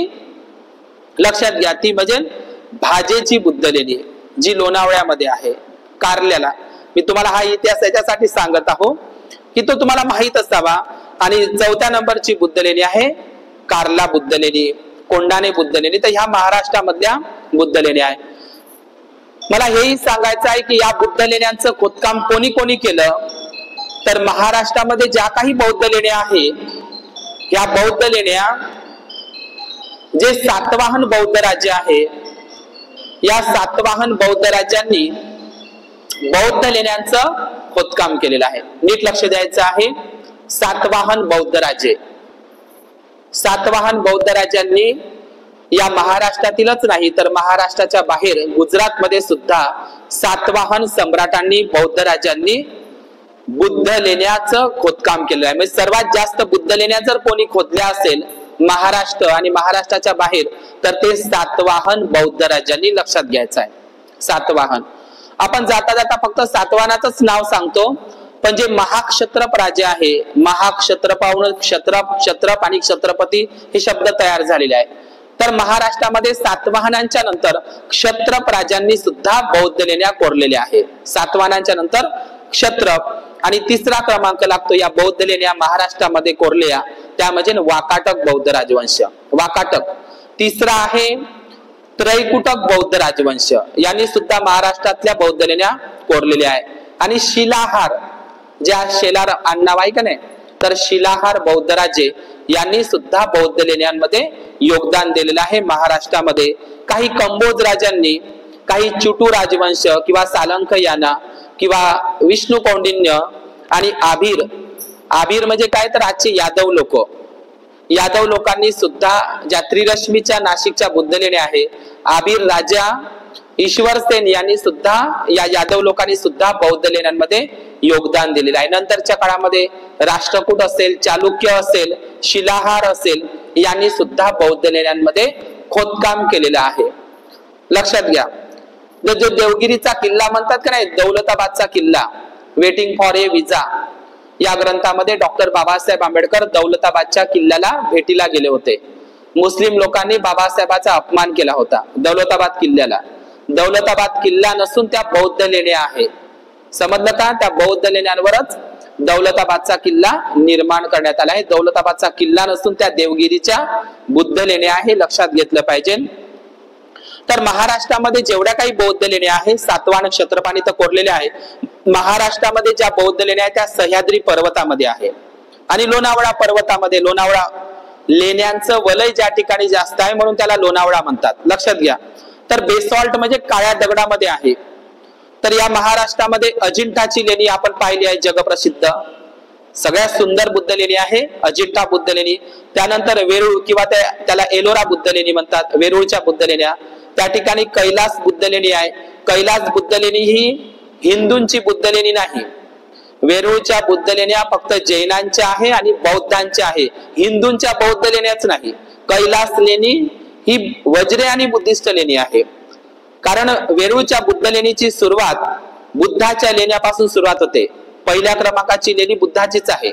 लक्षात घ्या, ती म्हणजे भाजेची बुद्ध लेणी, जी लोणावळ्यामध्ये आहे कारल्याला. मी तुम्हाला हा इतिहास याच्यासाठी सांगत आहो की तो तुम्हाला माहित असावा. आणि 4थ्या नंबरची बुद्ध लेणी आहे कार्ला बुद्ध लेणी, कोंडाणे बुद्ध लेणी. तर ह्या महाराष्ट्रामधल्या बुद्ध लेणी आहे. मला हेही सांगायचं आहे की या बुद्ध लेण्यांचं खोदकाम कोणी कोणी केलं, तर महाराष्ट्रामध्ये ज्या काही बौद्ध लेण्या आहे, या बौद्ध लेण्या जे सातवाहन बौद्ध राज्य आहे, या सातवाहन बौद्ध राज्यांनी बौद्ध लेण्यांचं खोदकाम केलेलं आहे. नीट लक्ष द्यायचं आहे. सातवाहन बौद्ध राजे, सातवाहन बौद्ध राजांनी या महाराष्ट्रातीलच नाही तर महाराष्ट्राच्या बाहेर गुजरात मध्ये सुद्धा सातवाहन सम्राटांनी बौद्ध राजांनी बुद्ध लेण्याचं खोदकाम केलेलं आहे. म्हणजे सर्वात जास्त बुद्ध लेण्या जर कोणी खोदल्या असेल महाराष्ट्र आणि महाराष्ट्राच्या बाहेर तर ते सातवाहन बौद्ध राजांनी लक्षात घ्यायचं आहे. सातवाहन आपण जाता जाता फक्त सातवाहनाचंच नाव सांगतो, पण जे महाक्षत्रप राजे आहे, महाक्षत्रपाहून क्षत्रप आणि क्षत्रपती हे शब्द तयार झालेले आहे. तर महाराष्ट्रामध्ये सातवाहनांच्या नंतर क्षत्रप राजांनी सुद्धा बौद्ध लेण्या कोरलेल्या आहे. सातवाहनांच्या नंतर क्षत्रप आणि तिसरा क्रमांक लागतो या बौद्ध लेण्या महाराष्ट्रामध्ये कोरल्या त्या म्हणजे वाकाटक बौद्ध राजवंश. वाकाटक. तिसरा आहे त्रैकुटक बौद्ध राजवंश, यांनी सुद्धा महाराष्ट्रातल्या बौद्ध लेण्या कोरलेल्या आहे. आणि शिलाहार, ज्या शेलार आडनाव आहे का नाही, तर शिलाहार बौद्ध राजे यांनी सुद्धा बौद्ध लेण्यांमध्ये योगदान दिलेलं आहे महाराष्ट्रामध्ये. काही कंबोज राजांनी, काही चुटू राजवंश किंवा सालंक याना किंवा विष्णू कौंडिन्य आणि आभीर, आभीर म्हणजे काय तर आजचे यादव लोक, यादव लोकांनी सुद्धा ज्या त्रिरश्मीच्या नाशिकच्या बुद्ध लेण्या आहे, आभीर राजा ईश्वरसेन यांनी सुद्धा या यादव लोकांनी सुद्धा बौद्ध लेण्यांमध्ये योगदान दिलेलं आहे. नंतरच्या काळामध्ये राष्ट्रकूट असेल, चालुक्य असेल, शिलाहार असेल, यांनी सुद्धा बौद्ध लेण्यांमध्ये खोदकाम केलेलं आहे. लक्षात घ्या. जो देवगिरीचा किल्ला म्हणतात का नाही, दौलताबादचा किल्ला, वेटिंग फॉर ए विजा, या ग्रंथामध्ये डॉक्टर बाबासाहेब आंबेडकर दौलताबादच्या किल्ल्याला भेटीला गेले होते. मुस्लिम लोकांनी बाबासाहेबांचा अपमान केला होता दौलताबाद किल्ल्याला. दौलताबाद किल्ला नसून त्या बौद्ध लेण्या आहे. समजलं का? त्या बौद्ध लेण्यांवरच दौलताबादचा किल्ला निर्माण करण्यात आला आहे. दौलताबादचा किल्ला नसून त्या देवगिरीच्या बुद्ध लेण्या आहे, लक्षात घेतलं पाहिजे. तर महाराष्ट्रामध्ये जेवढ्या काही बौद्ध लेण्या आहेत, सातवाहन क्षत्रपांनी तर कोरलेल्या आहे. महाराष्ट्रामध्ये ज्या बौद्ध लेण्या आहेत त्या सह्याद्री पर्वतामध्ये आहे आणि लोणावळा पर्वतामध्ये. लोणावळा लेण्यांचं वलय ज्या ठिकाणी जास्त आहे म्हणून त्याला लोणावळा म्हणतात, लक्षात घ्या. तर बेसॉल्ट म्हणजे काळ्या दगडामध्ये आहे. तर या महाराष्ट्रामध्ये अजिंठाची लेणी आपण पाहिली आहे, जगप्रसिद्ध सगळ्यात सुंदर बुद्ध लेणी आहे अजिंठा बुद्ध लेणी. त्यानंतर वेरूळ किंवा त्याला एलोरा बुद्ध लेणी म्हणतात, वेरूळच्या बुद्ध लेण्या. त्या ठिकाणी कैलास बुद्ध लेणी आहे. कैलास बुद्ध लेणी ही हिंदूंची बुद्ध लेणी नाही. वेरूळच्या बुद्ध लेण्या फक्त जैनांच्या आहे आणि बौद्धांच्या आहे, हिंदूंच्या बौद्ध लेण्याच नाही. कैलास लेणी ही वज्रे आणि बुद्धिस्ट लेणी आहे. कारण वेरूळच्या बुद्ध लेणीची सुरुवात बुद्धाच्या लेण्यापासून सुरुवात होते. पहिल्या क्रमांकाची लेणी बुद्धाचीच आहे,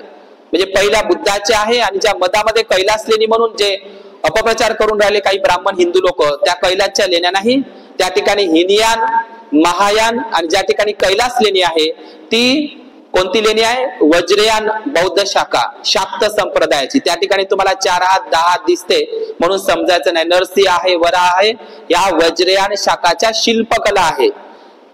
म्हणजे पहिल्या बुद्धाची आहे. आणि ज्या मधामध्ये कैलास लेणी म्हणून जे अपप्रचार करून राहिले काही ब्राह्मण हिंदू लोक, त्या कैलासच्या लेण्या नाही. त्या ठिकाणी हिनयान, महायान आणि ज्या ठिकाणी कैलास लेणी आहे ती कोणती लेणी आहे? वज्रयान बौद्ध शाखा, शाक्त संप्रदायाची. त्या ठिकाणी तुम्हाला 4 हात 10 हात दिसते म्हणून समजायचं नाही. नरसिंह आहे, वराह आहे, या वज्रयान शाखाच्या शिल्पकला आहे.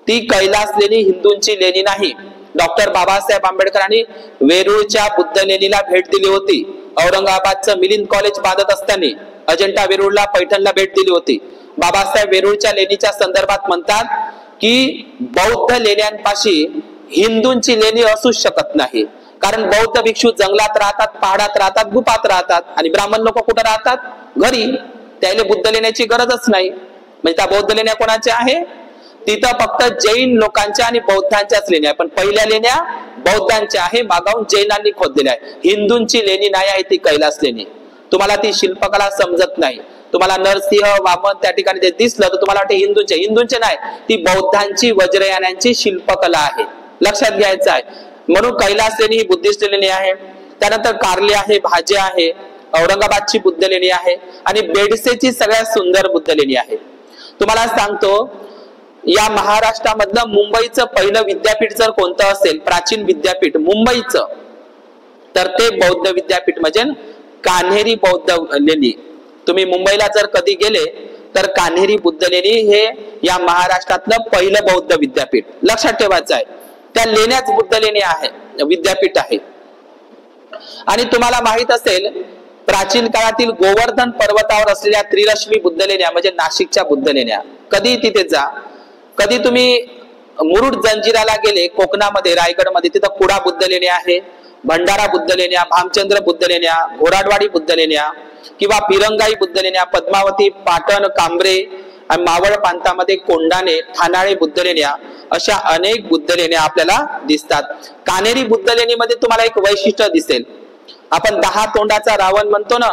ती कैलास लेणी हिंदूंची लेणी नाही. डॉक्टर बाबासाहेब आंबेडकरांनी वेरूळच्या बुद्ध लेणीला भेट दिली होती. औरंगाबादचं मिलिंद कॉलेज बांधत असताना अजिंठा वेरूळला, पैठणला भेट दिली होती. बाबासाहेब वेरूळच्या लेणीच्या संदर्भात म्हणतात की बौद्ध लेण्यांपाशी हिंदूंची लेणी असू शकत नाही. कारण बौद्ध भिक्षू जंगलात राहतात, पहाडात राहतात, गुफात राहतात आणि ब्राह्मण लोक कुठे राहतात? घरी. त्याला बुद्ध लेण्याची गरजच नाही. म्हणजे त्या बौद्ध लेण्या कोणाच्या आहे? तिथं फक्त जैन लोकांच्या आणि बौद्धांच्याच लेण्या आहे. पण पहिल्या लेण्या बौद्धांच्या आहे, मागाहून जैनांनी खोदलेल्या आहे. हिंदूंची लेणी नाही आहे ती कैलास लेणी. तुम्हाला ती शिल्पकला समजत नाही. तुम्हाला नरसिंह, वामन त्या ठिकाणी ते दिसलं तर तुम्हाला वाटते हिंदूंचे. हिंदूंचे नाही, ती बौद्धांची वज्रयानांची शिल्पकला आहे, लक्षात घ्यायचं आहे. म्हणून कैलास लेणी ही बुद्धिस्ट लेणी आहे. त्यानंतर कार्ले आहे, भाजे आहे, औरंगाबादची बुद्ध लेणी आहे आणि बेडसेची सगळ्यात सुंदर बुद्ध लेणी आहे. तुम्हाला सांगतो या महाराष्ट्रामधलं मुंबईचं पहिलं विद्यापीठ जर कोणतं असेल, प्राचीन विद्यापीठ मुंबईचं, तर ते बौद्ध विद्यापीठ म्हणजे कान्हेरी बौद्ध लेणी. तुम्ही मुंबईला जर कधी गेले तर कान्हेरी बुद्ध लेणी हे या महाराष्ट्रातलं पहिलं बौद्ध विद्यापीठ, लक्षात ठेवायचं आहे. त्या लेण्याच बुद्ध लेणी आहे, विद्यापीठ आहे. आणि तुम्हाला माहित असेल प्राचीन काळातील गोवर्धन पर्वतावर असलेल्या त्रिरश्मी बुद्ध लेण्या म्हणजे नाशिकच्या बुद्ध लेण्या. कधी तिथे जा, कधी तुम्ही मुरुड जंजिराला गेले कोकणामध्ये, रायगडमध्ये, तिथं कुडा बुद्ध लेणी आहे, भंडारा बुद्ध लेण्या, भामचंद्र बुद्ध लेण्या, घोराडवाडी बुद्ध लेण्या किंवा पिरंगाई बुद्ध लेण्या, पद्मावती, पाटण, कांबरे आणि मावळ प्रांतामध्ये कोंडाणे, ठाणाळे बुद्ध लेण्या, अशा अनेक बुद्ध लेण्या आपल्याला दिसतात. कानेरी बुद्ध लेणीमध्ये तुम्हाला एक वैशिष्ट्य दिसेल. आपण 10 तोंडाचा रावण म्हणतो ना,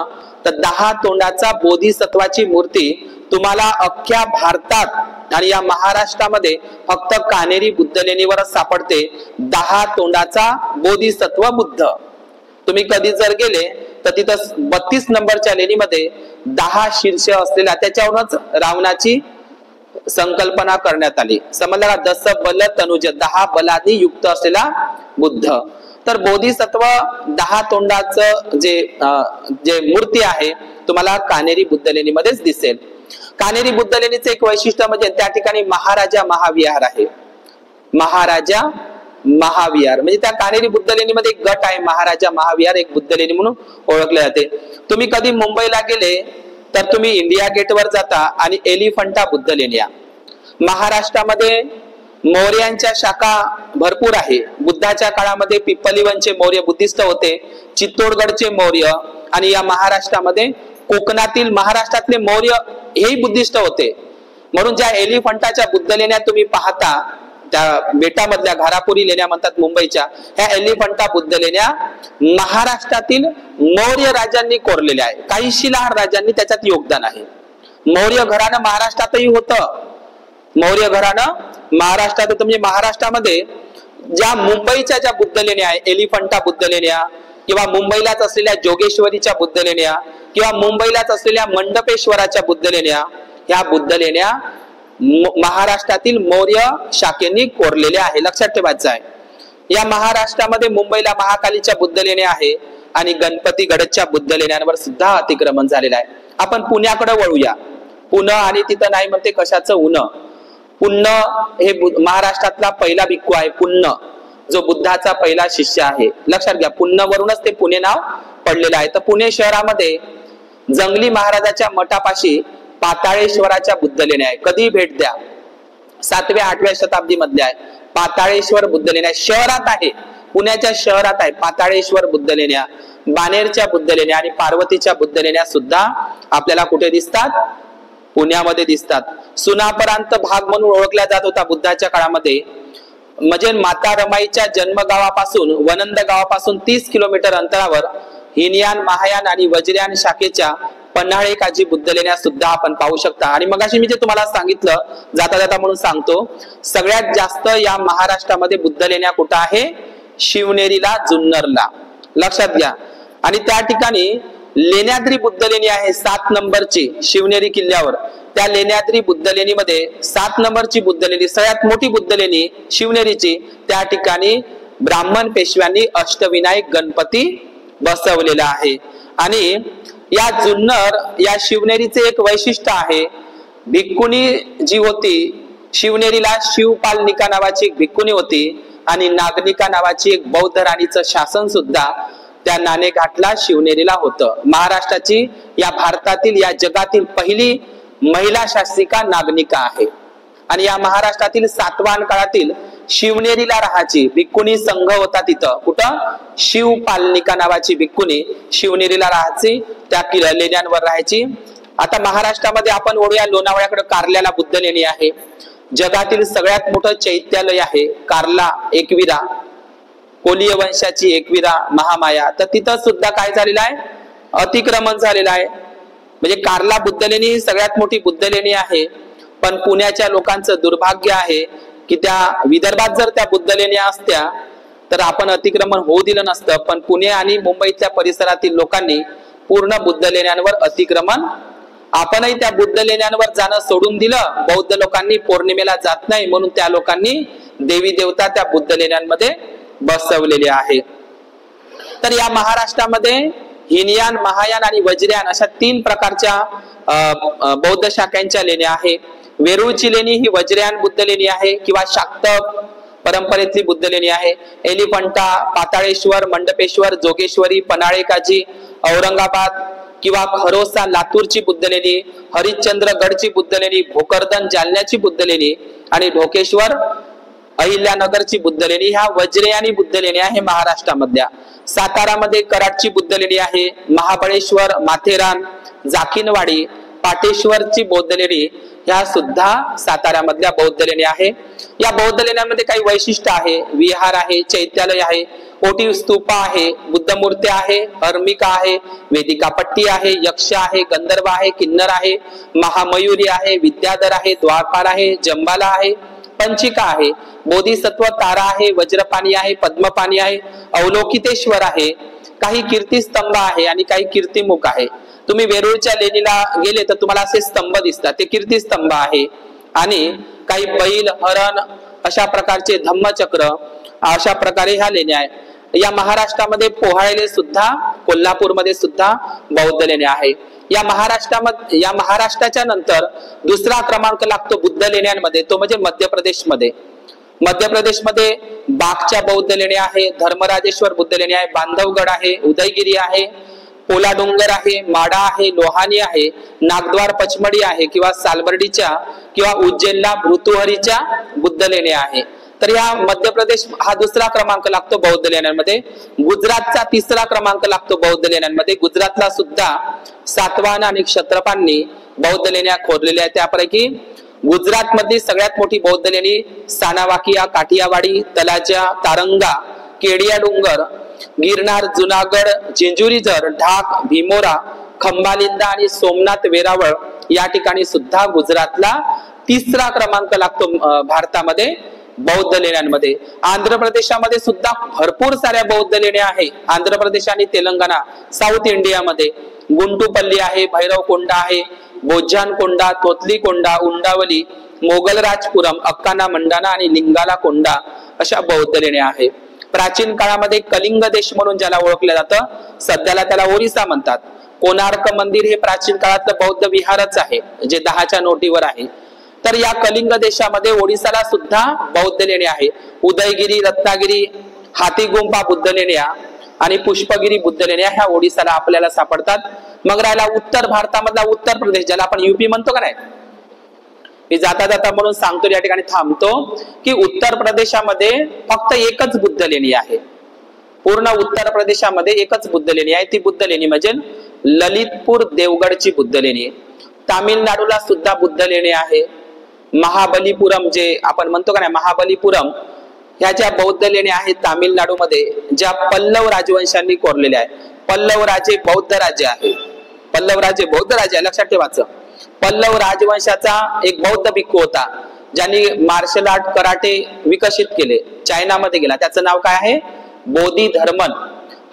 तर 10 तोंडाचा बोधिसत्वाची मूर्ती तुम्हाला अख्ख्या भारतात आणि या महाराष्ट्रामध्ये फक्त कानेरी बुद्ध लेणीवरच सापडते. 10 तोंडाचा बोधिसत्व बुद्ध. तुम्ही कधी जर गेले तर तिथं 32 नंबरच्या लेणीमध्ये 10 शीर्ष असलेल्या, त्याच्यावरूनच रावणाची संकल्पना करण्यात आली. समजलं का? 10 बल तनुज, 10 बलांनी युक्त असलेला बुद्ध. तर बोधिसत्व 10 तोंडाचं जे मूर्ती आहे तुम्हाला कानेरी बुद्ध लेणीमध्येच दिसेल. कानेरी बुद्ध लेणीचे एक वैशिष्ट्य म्हणजे त्या ठिकाणी महाराजा महाविहार आहे. महाराजा महाविहार म्हणजे त्या कानेरी बुद्ध लेणीमध्ये एक गट आहे, महाराजा महाविहार, एक बुद्ध लेणी म्हणून ओळखले जाते. तुम्ही कधी मुंबईला गेले तर तुम्ही इंडिया गेटवर जाता आणि एलिफंटा बुद्ध लेणी. महाराष्ट्रामध्ये मौर्यांच्या शाखा भरपूर आहे. बुद्धाच्या काळामध्ये पिपलीवनचे मौर्य बुद्धिस्ट होते, चित्तोडगडचे मौर्य, आणि या महाराष्ट्रामध्ये कोकणातील महाराष्ट्रातले मौर्य हेही बुद्धिस्ट होते. म्हणून ज्या एलिफंटाच्या बुद्ध लेण्या तुम्ही पाहता, त्या बेटामधल्या घारापुरी लेण्या म्हणतात मुंबईच्या, ह्या एलिफंटा बुद्ध लेण्या महाराष्ट्रातील मौर्य राजांनी कोरलेल्या आहे. काही शिलाहार राजांनी त्याच्यात योगदान आहे. मौर्य घराणं महाराष्ट्रातही होतं. मौर्य घराणं महाराष्ट्रात होतं. म्हणजे महाराष्ट्रामध्ये ज्या मुंबईच्या ज्या बुद्ध लेण्या आहे, एलिफंटा बुद्ध लेण्या, किंवा मुंबईलाच असलेल्या जोगेश्वरीच्या बुद्ध लेण्या, किंवा मुंबईलाच असलेल्या मंडपेश्वराच्या बुद्ध लेण्या, ह्या बुद्ध लेण्या महाराष्ट्रातील मौर्य शाखेने कोरलेल्या आहे. लक्षात ठेवायचं आहे. या महाराष्ट्रामध्ये मुंबईला महाकालीच्या बुद्ध लेण्या आहे आणि गणपतीगडच्या बुद्ध लेण्यांवर सुद्धा अतिक्रमण झालेलं आहे. आपण पुण्याकडे वळूया. पुणे आणि तिथं नाही म्हणते कशाचं उन. पुण्य हे महाराष्ट्रातला पहिला भिक्खू आहे. पुण्य जो बुद्धाचा पहिला शिष्य आहे. लक्षात घ्या, पुण्यवरूनच ते पुणे नाव पडलेलं आहे. तर पुणे शहरामध्ये जंगली महाराजाच्या मठापाशी पाताळेश्वराच्या बुद्ध लेण्या आहे. कधी भेट द्या. 7व्या-8व्या शताब्दी मधल्या आहे. पाताळेश्वर बुद्ध लेण्या शहरात आहे, पुण्याच्या शहरात आहे. पाताळेश्वर बुद्ध लेण्या, बाणेरच्या बुद्ध लेण्या आणि पार्वतीच्या बुद्ध लेण्या सुद्धा आपल्याला कुठे दिसतात? पुण्यामध्ये दिसतात. सुनापरांत भाग म्हणून ओळखला जात होता बुद्धाच्या काळामध्ये. म्हणजे माता रमाईच्या जन्मगावापासून, वनंद गावापासून 30 किलोमीटर अंतरावर हिनयान, महायान आणि वज्रयान शाखेच्या पन्हाळे काजी बुद्ध लेण्या सुद्धा आपण पाहू शकता. आणि मगाशी मी जे तुम्हाला सांगितलं जाता जाता म्हणून सांगतो, सगळ्यात जास्त या महाराष्ट्रामध्ये बुद्ध लेण्या कुठं आहे? शिवनेरीला, जुन्नरला. लक्षात घ्या. आणि त्या ठिकाणी लेण्याद्री बुद्ध लेणी आहे 7 नंबरची शिवनेरी किल्ल्यावर. त्या लेण्याद्री बुद्ध लेणीमध्ये 7 नंबरची बुद्ध लेणी, सगळ्यात मोठी बुद्ध लेणी शिवनेरीची, त्या ठिकाणी ब्राह्मण पेशव्यांनी अष्टविनायक गणपती बसवलेला आहे. आणि या जुन्नर या शिवनेरीचे एक वैशिष्ट्य आहे. भिक्खुनी जी होती शिवनेरीला, शिवपालनिका नावाची एक भिक्खुनी होती आणि नागनिका नावाची एक बौद्ध राणीचं शासन सुद्धा त्या नाणेघाटला शिवनेरीला होतं. महाराष्ट्राची, या भारतातील, या जगातील पहिली महिला शास्त्रिका नागनिका आहे. आणि या महाराष्ट्रातील सातवाहन काळातील शिवनेरीला राहायची भिक्खुनी संघ होता. तिथं कुठं? शिवपालनिका नावाची भिक्खुनी शिवनेरीला राहायची, त्या लेण्यांवर राहायची. आता महाराष्ट्रामध्ये आपण ओढूया लोणावळ्याकडे. कारल्याला बुद्ध लेणी आहे. जगातील सगळ्यात मोठं चैत्यालय आहे कारला एकविरा, कोलीय वंशाची एकविरा महामाया. तर तिथं सुद्धा काय झालेलं आहे? अतिक्रमण झालेलं आहे. म्हणजे कारला बुद्ध लेणी ही सगळ्यात मोठी बुद्ध लेणी आहे. पण पुण्याच्या लोकांचं दुर्भाग्य आहे की त्या विदर्भात जर त्या बुद्ध लेण्या असत्या तर आपण अतिक्रमण होऊ दिलं नसतं. पण पुणे आणि मुंबईच्या परिसरातील लोकांनी पूर्ण बुद्ध लेण्यांवर अतिक्रमण, आपणही त्या बुद्ध लेण्यांवर जाणं सोडून दिलं. बौद्ध लोकांनी पौर्णिमेला जात नाही म्हणून त्या लोकांनी देवी देवता त्या बुद्ध लेण्यांमध्ये बसवलेले आहे. तर या महाराष्ट्रामध्ये हिनयान, महायान आणि वज्रयान अशा 3 प्रकारच्या बौद्ध शाखांच्या लेण्या आहे. वेरूळची लेणी ही वज्रयान बुद्ध लेणी आहे किंवा शाक्त परंपरेतली बुद्ध लेणी आहे. एलिफंटा, पाताळेश्वर, मंडपेश्वर, जोगेश्वरी, पन्हाळे काजी, औरंगाबाद किंवा खरोसा लातूरची बुद्ध लेणी, हरिश्चंद्रगडची बुद्ध लेणी, भोकरदन जालन्याची बुद्ध लेणी आणि ढोकेश्वर अहिल्यानगरची बुद्ध लेणी, ह्या वज्रयानी बुद्ध लेण्या आहे महाराष्ट्रामधल्या. सातारामध्ये कराडची बुद्ध लेणी आहे. महाबळेश्वर, माथेरान, जाकिनवाडी, पाटेश्वरची बौद्ध लेणी ह्या सुद्धा साताऱ्यामधल्या बौद्ध लेण्या आहे. या बौद्ध लेण्यांमध्ये काही वैशिष्ट्य आहे. विहार आहे, चैत्यालय आहे, कोटीव स्तूपा आहे, बुद्ध मूर्ती आहे, हर्मिका आहे, वेदिका पट्टी आहे, यक्ष आहे, गंधर्व आहे, किन्नर आहे, महामयुरी आहे, विद्याधर आहे, द्वारपाल आहे, जंबाला आहे, पंचिका आहे, बोधिसत्व तारा आहे, वज्रपाणी आहे, पद्मपाणी आहे, अवलोकितेश्वर आहे, काही कीर्तिस्तंभ आहे आणि काही कीर्तिमुख आहे. तुम्ही वेरूळच्या लेणीला गेले तर तुम्हाला असे स्तंभ दिसतात, ते कीर्तिस्तंभ आहे. आणि काही बैल, हरण अशा प्रकारचे धम्मचक्र अशा प्रकारे ह्या लेण्या आहे. या महाराष्ट्रामध्ये पोहाळले सुद्धा, कोल्हापूरमध्ये सुद्धा बौद्ध लेण्या आहे. या महाराष्ट्राच्या नंतर दुसरा क्रमांक लागतो बुद्ध लेण्यांमध्ये, तो म्हणजे मध्य प्रदेशमध्ये. मध्य प्रदेशमध्ये बागच्या बौद्ध लेण्या आहे, धर्मराजेश्वर बुद्ध लेणी आहे, बांधवगड आहे, उदयगिरी आहे, पोला डोंगर आहे, माडा आहे, लोहानी आहे, नागद्वार पचमडी आहे किंवा सालबर्डीच्या किंवा उज्जैनला भृतुहरीच्या बुद्ध लेण्या आहे. तर या मध्य प्रदेश हा दुसरा क्रमांक लागतो बौद्ध लेण्यांमध्ये. गुजरातचा तिसरा क्रमांक लागतो बौद्ध लेण्यांमध्ये. गुजरातला सुद्धा सातवाहन आणि क्षत्रपांनी बौद्ध लेण्या खोदलेल्या आहेत. त्यापैकी गुजरात मधली सगळ्यात मोठी बौद्ध लेणी सानावाकिया, काठियावाडी, तलाजा, तारंगा, केडिया डोंगर, गिरनार, जुनागड, जेजुरीधर, ढाक, भीमोरा, खंबालिंदा आणि सोमनाथ वेरावळ या ठिकाणी सुद्धा गुजरातला तिसरा क्रमांक लागतो भारतामध्ये बौद्ध लेण्यांमध्ये. आंध्र प्रदेशामध्ये सुद्धा भरपूर साऱ्या बौद्ध लेण्या आहे. आंध्र प्रदेश आणि तेलंगणा, साऊथ इंडियामध्ये गुंटूपल्ली आहे, भैरव कोंडा आहे, बोजान कोंडा, तोतली कोंडा, उंडावली, मोगलराजपुरम, अक्काना मंडाना आणि लिंगाला कोंडा अशा बौद्ध लेण्या आहे. प्राचीन काळामध्ये कलिंग देश म्हणून ज्याला ओळखलं जातं, सध्याला त्याला ओरिसा म्हणतात. कोणार्क मंदिर हे प्राचीन काळातलं बौद्ध विहारच आहे, जे 10च्या नोटीवर आहे. तर या कलिंग देशामध्ये ओडिसाला सुद्धा बौद्ध लेण्या आहे. उदयगिरी, रत्नागिरी, हातीगुंफा बुद्ध लेण्या आणि पुष्पगिरी बुद्ध लेण्या ह्या ओडिसाला आपल्याला सापडतात. मग राहिला उत्तर भारतामधला उत्तर प्रदेश, ज्याला आपण युपी म्हणतो का नाही. मी जाता जाता म्हणून सांगतो, या ठिकाणी थांबतो की उत्तर प्रदेशामध्ये फक्त एकच बुद्ध लेणी आहे. पूर्ण उत्तर प्रदेशामध्ये एकच बुद्ध लेणी आहे. ती बुद्ध लेणी म्हणजे ललितपूर देवगडची बुद्ध लेणी. तामिळनाडूला सुद्धा बुद्ध लेणी आहे. महाबलीपुरम जे आपण म्हणतो का नाही, महाबलीपुरम ह्या ज्या बौद्ध लेण्या आहेत तामिळनाडूमध्ये, ज्या पल्लव राजवंशांनी कोरलेल्या आहेत. पल्लव राजे बौद्ध राजे आहे. पल्लव राजे बौद्ध राजे लक्षात ठेवायचं. पल्लव राजवंशाचा एक बौद्ध भिक्खू होता, ज्यांनी मार्शल आर्ट, कराटे विकसित केले. चायनामध्ये गेला. त्याचं नाव काय आहे? बोधिधर्मन.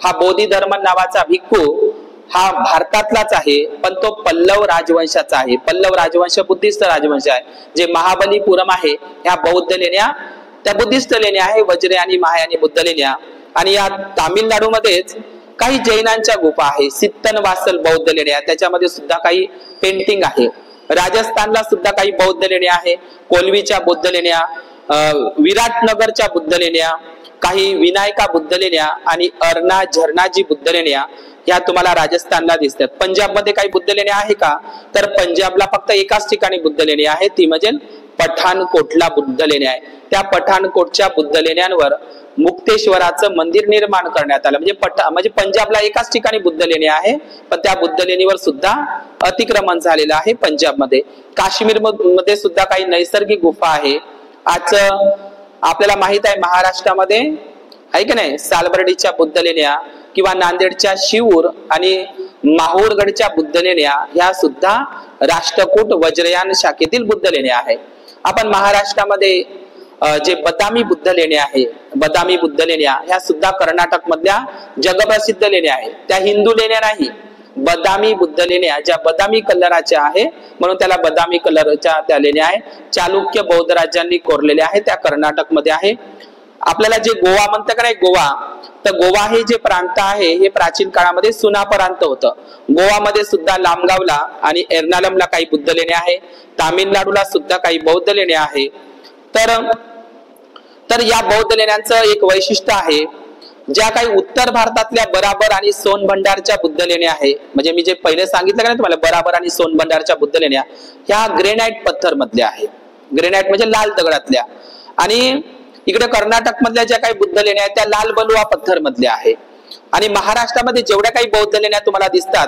हा बोधिधर्मन नावाचा भिक्खू हा भारतातलाच आहे, पण तो पल्लव राजवंशाचा आहे. पल्लव राजवंश बुद्धिस्ट राजवंश आहे. जे महाबलीपुरम आहे ह्या बौद्ध लेण्या त्या बुद्धिस्ट लेण्या आहे, वज्रयानी, महायानी बुद्ध लेण्या. आणि या तामिळनाडूमध्येच काही जैनांच्या गुफा आहे. सित्तनवासल बौद्ध लेण्या, त्याच्यामध्ये सुद्धा काही पेंटिंग आहे. राजस्थानला सुद्धा काही बौद्ध लेण्या आहे. कोलवीच्या बुद्ध लेण्या, विराटनगरच्या बुद्ध लेण्या, काही विनायका बुद्ध लेण्या आणि अर्ना झरनाजी बुद्ध लेण्या ह्या तुम्हाला राजस्थानला दिसतात. पंजाबमध्ये काही बुद्ध लेण्या आहे का? तर पंजाबला फक्त एकाच ठिकाणी बुद्ध लेणी आहे, ती म्हणजे पठाणकोटला बुद्ध लेणी आहे. त्या पठाणकोटच्या बुद्ध लेण्यांवर मुक्तेश्वराचं मंदिर निर्माण करण्यात आलं. म्हणजे पंजाबला एकाच ठिकाणी बुद्ध लेणी आहे, पण त्या बुद्ध लेणीवर सुद्धा अतिक्रमण झालेलं आहे पंजाबमध्ये. काश्मीर मध्ये सुद्धा काही नैसर्गिक गुफा आहे. आज आपल्याला माहित आहे महाराष्ट्रामध्ये आहे की नाही, सालबर्डीच्या बुद्ध लेण्या किंवा नांदेडच्या शिवूर आणि माहूरगडच्या बुद्ध लेण्या ह्या सुद्धा राष्ट्रकूट वज्रयान शाखेतील बुद्ध लेण्या आहे. आपण महाराष्ट्रामध्ये जे बदामी बुद्ध लेण्या आहे, बदामी बुद्ध लेण्या ह्या सुद्धा कर्नाटक मधल्या जगप्रसिद्ध लेण्या आहेत. त्या हिंदू लेण्या नाही, बदामी बुद्ध लेण्या ज्या बदामी कलराच्या आहे म्हणून त्याला बदामी कलरच्या त्या लेण्या आहे. चालुक्य बौद्ध राज्यांनी कोरलेल्या आहे, त्या कर्नाटक मध्ये आहे. आपल्याला जे गोवा म्हणतं का नाही, गोवा, तर गोवा हे जे प्रांत आहे हे प्राचीन काळामध्ये सुना प्रांत होतं. गोवामध्ये सुद्धा लामगावला आणि एर्नालमला काही बुद्ध लेण्या आहे. तामिळनाडूला सुद्धा काही बौद्ध लेण्या आहे. तर या बौद्ध लेण्यांचं एक वैशिष्ट्य आहे, ज्या काही उत्तर भारतातल्या बराबर आणि सोनभंडारच्या बुद्ध लेण्या आहे, म्हणजे मी जे पहिले सांगितलं का नाही तुम्हाला, बराबर आणि सोनभंडारच्या बुद्ध लेण्या ह्या ग्रेनाइट पत्थर मधल्या आहे. ग्रेनाइट म्हणजे लाल दगडातल्या. आणि इकडे कर्नाटक मधल्या ज्या काही बुद्ध लेण्या आहेत त्या लाल बलुआ पत्थर मधल्या आहे आणि महाराष्ट्रामध्ये जेवढ्या काही बौद्ध लेण्या तुम्हाला दिसतात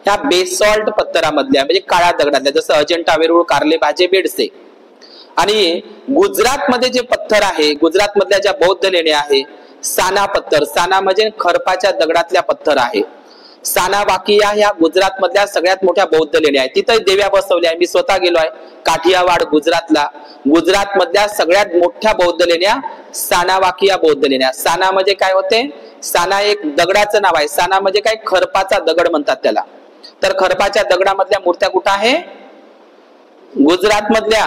ह्या बेसॉल्ट पत्थरामधल्या म्हणजे काळ्या दगडातल्या, जसं अजंठा, वेरूळ, कारले, भाजे, बेडसे. आणि गुजरात मध्ये जे पत्थर आहे, गुजरात मधल्या ज्या बौद्ध लेण्या आहे, साना पत्थर, साना म्हणजे खरपाच्या दगडातल्या पत्थर आहे. साना वाकिया ह्या गुजरात मधल्या सगळ्यात मोठ्या बौद्ध लेण्या आहेत. तिथे देव्या बसवल्या आहे. मी स्वतः गेलो आहे काठियावाड गुजरातला. गुजरात मधल्या सगळ्यात मोठ्या बौद्ध लेण्या साना वाकिया बौद्ध लेण्या. साना म्हणजे काय होते? साना एक दगडाचं नाव आहे. साना म्हणजे काय? खरपाचा दगड म्हणतात त्याला. तर खरपाच्या दगडामधल्या मूर्त्या कुठं आहे? गुजरात मधल्या.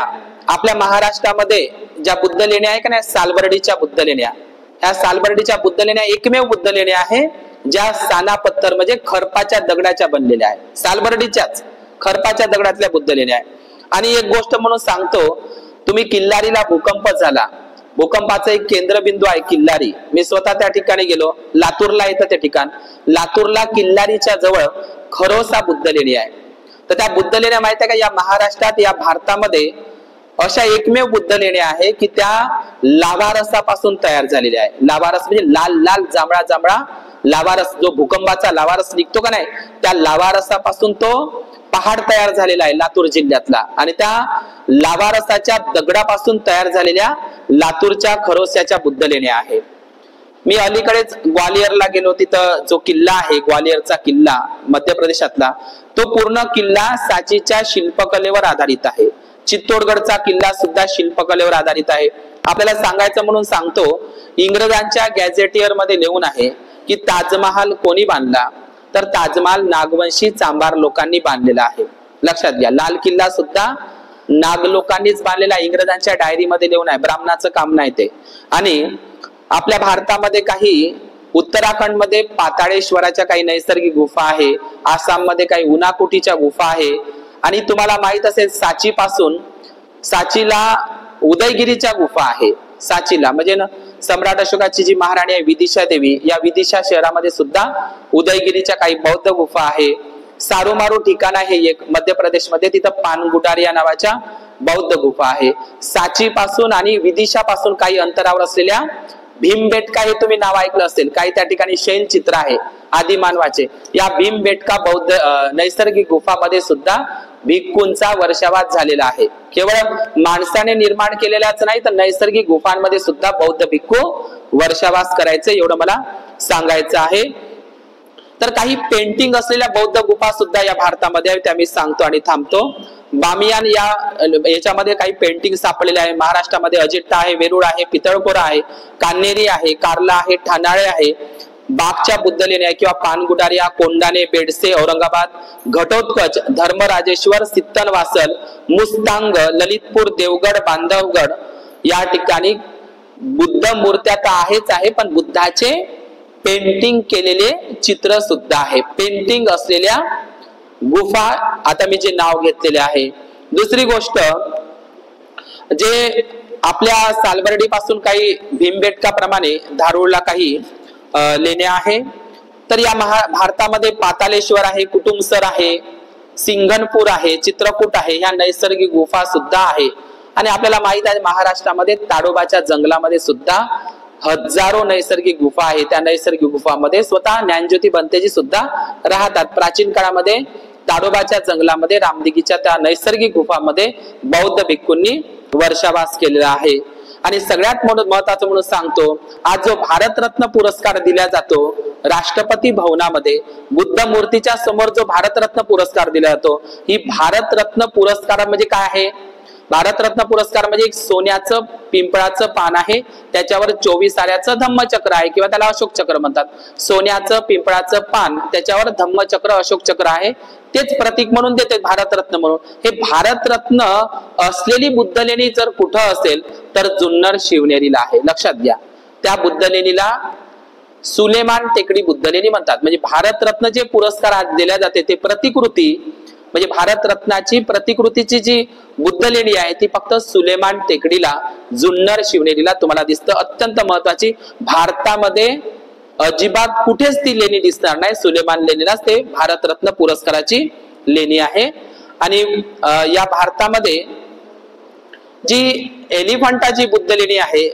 आपल्या महाराष्ट्रामध्ये ज्या बुद्ध लेण्या आहे का नाही, सालबर्डीच्या बुद्ध लेण्या, ह्या सालबर्डीच्या बुद्ध लेण्या एकमेव बुद्ध लेण्या आहे ज्या साना पत्थर म्हणजे खरपाच्या दगडाच्या बनलेल्या आहे. सालबर्डीच्याच खरपाच्या दगडातल्या बुद्ध लेण्या आहे. आणि एक गोष्ट म्हणून सांगतो, तुम्ही किल्लारीला भूकंप झाला, भूकंपाचं एक केंद्रबिंदू आहे किल्लारी. मी स्वतः त्या ठिकाणी गेलो. लातूरला येतं ते ठिकाण. लातूरला किल्लारीच्या जवळ खरोसा बुद्ध लेणी आहे. तर त्या बुद्ध लेण्या माहित आहे का, या महाराष्ट्रात, या भारतामध्ये अशा एकमेव बुद्ध लेण्या आहे की त्या लावारसापासून तयार झालेल्या आहे. लावारस म्हणजे लाल लाल जांभळा जांभळा लावारस, जो भूकंपाचा लावारस निघतो का नाही, त्या लावारसापासून तो पहाड तयार झालेला आहे लातूर जिल्ह्यातला. आणि त्या लावारसाच्या दगडापासून तयार झालेल्या लातूरच्या खरोस्याच्या बुद्ध लेण्या आहे. मी अलीकडेच ग्वालियरला गेलो. तिथं जो किल्ला आहे, ग्वालियरचा किल्ला मध्य प्रदेशातला, तो पूर्ण किल्ला साचीच्या शिल्पकलेवर आधारित आहे. चित्तोडगडचा किल्ला सुद्धा शिल्पकलेवर आधारित आहे. आपल्याला सांगायचं म्हणून सांगतो, इंग्रजांच्या गॅझेटियर मध्ये लिहून आहे की ताजमहाल कोणी बांधला, तर ताजमहाल नागवंशी चांभार लोकांनी बांधलेला आहे. लक्षात घ्या, लाल किल्ला सुद्धा नाग लोकांनीच बांधलेला. इंग्रजांच्या डायरीमध्ये लिहून आहे, ब्राह्मणाचं काम नाही ते. आणि आपल्या भारतामध्ये काही, उत्तराखंड मध्ये पाताळेश्वराच्या काही नैसर्गिक गुफा आहे, आसाम मध्ये काही उनाकुटीच्या गुफा आहे. आणि तुम्हाला माहित असेल साची पासून, साचीला उदयगिरीच्या गुफा आहे. साचीला म्हणजे ना सम्राट अशोकाची जी महाराणी आहे विदिशा देवी, या विदिशा शहरामध्ये सुद्धा उदयगिरीच्या काही बौद्ध गुफा आहे. सारुमारू ठिकाण आहे एक मध्य प्रदेश मध्ये, तिथं पानगुडार या नावाच्या बौद्ध गुफा आहे. साची पासून आणि विदिशा पासून काही अंतरावर असलेल्या भीमबेटका, हे तुम्ही नाव ऐकलं असेल, काही त्या ठिकाणी शैल चित्र आहे आदिमानवाचे. या भीमबेटका बौद्ध नैसर्गिक गुफामध्ये सुद्धा भिक्खूंचा वर्षावास झालेला आहे. केवळ माणसाने निर्माण केलेलाच नाही, तर नैसर्गिक गुफांमध्ये सुद्धा बौद्ध भिक्खू वर्षावास करायचे, एवढं मला सांगायचं आहे. तर काही पेंटिंग असलेल्या बौद्ध गुफा सुद्धा या भारतामध्ये आहे, त्या मी सांगतो आणि थांबतो. बामियान याच्यामध्ये काही पेंटिंग सापडलेले आहे. महाराष्ट्रामध्ये अजिंठा आहे, वेरूळ आहे, पितळखोरा आहे, कान्हेरी आहे, कार्ला आहे, ठाणाळे आहे, बागच्या बुद्ध लेण्या किंवा पानगुडारिया, कोंडाणे, बेडसे, औरंगाबाद, घटोत्कच, धर्मराजेश्वर, सित्तनवासल, मुस्तांग, ललितपूर, देवगड, बांधवगड या ठिकाणी बुद्ध मूर्त्या तर आहेच आहे, पण बुद्धाचे पेंटिंग केलेले चित्र सुद्धा आहे. पेंटिंग असलेल्या गुफा आता मी जे नाव घेतलेले आहे. दुसरी गोष्ट, जे आपल्या सालबर्डी पासून काही भीमबेटका प्रमाणे धारूरला काही लेण्या आहे. तर या भारतामध्ये पातालेश्वर आहे, कुटुंबसर आहे, सिंगणपूर आहे, चित्रकूट आहे, ह्या नैसर्गिक गुफा सुद्धा आहे. आणि आपल्याला माहित आहे महाराष्ट्रामध्ये ताडोबाच्या जंगलामध्ये सुद्धा हजारो नैसर्गिक गुफा आहे. त्या नैसर्गिक गुफामध्ये स्वतः ज्ञानज्योती बंतेजी सुद्धा राहतात. प्राचीन काळामध्ये ताडोबाच्या जंगलामध्ये रामदिगीच्या त्या नैसर्गिक गुफामध्ये बौद्ध भिक्खूंनी वर्षावास केलेला आहे. आणि सगळ्यात महत्वाचं म्हणून सांगतो, आज जो भारतरत्न पुरस्कार दिला जातो राष्ट्रपती भवनामध्ये, बुद्ध मूर्तीच्या समोर जो भारतरत्न पुरस्कार दिला जातो, ही भारतरत्न पुरस्कार म्हणजे काय आहे? भारतरत्न पुरस्कार म्हणजे एक सोन्याचं पिंपळाचं पान आहे, त्याच्यावर 24 आऱ्याचं धम्मचक्र आहे किंवा त्याला अशोक चक्र म्हणतात. सोन्याचं पिंपळाचं पान, त्याच्यावर धम्मचक्र अशोक चक्र आहे, तेच प्रतीक म्हणून देते भारतरत्न म्हणून. हे भारतरत्न असलेली बुद्ध लेणी जर कुठं असेल तर जुन्नर शिवनेरीला आहे. लक्षात घ्या, त्या बुद्ध लेणीला सुलेमान टेकडी बुद्ध लेणी म्हणतात. म्हणजे भारतरत्न जे पुरस्कार आज दिल्या जाते ते प्रतिकृती, म्हणजे भारतरत्नाची प्रतिकृतीची जी बुद्ध लेणी आहे ती फक्त सुलेमान टेकडीला, जुन्नर शिवनेरीला तुम्हाला दिसतं. अत्यंत महत्वाची, भारतामध्ये अजिबात कुठेच ती लेणी दिसणार नाही, सुलेमान लेणीलाच ते भारतरत्न पुरस्काराची लेणी आहे. आणि या भारतामध्ये जी एलिफंटाची बुद्ध लेणी आहे,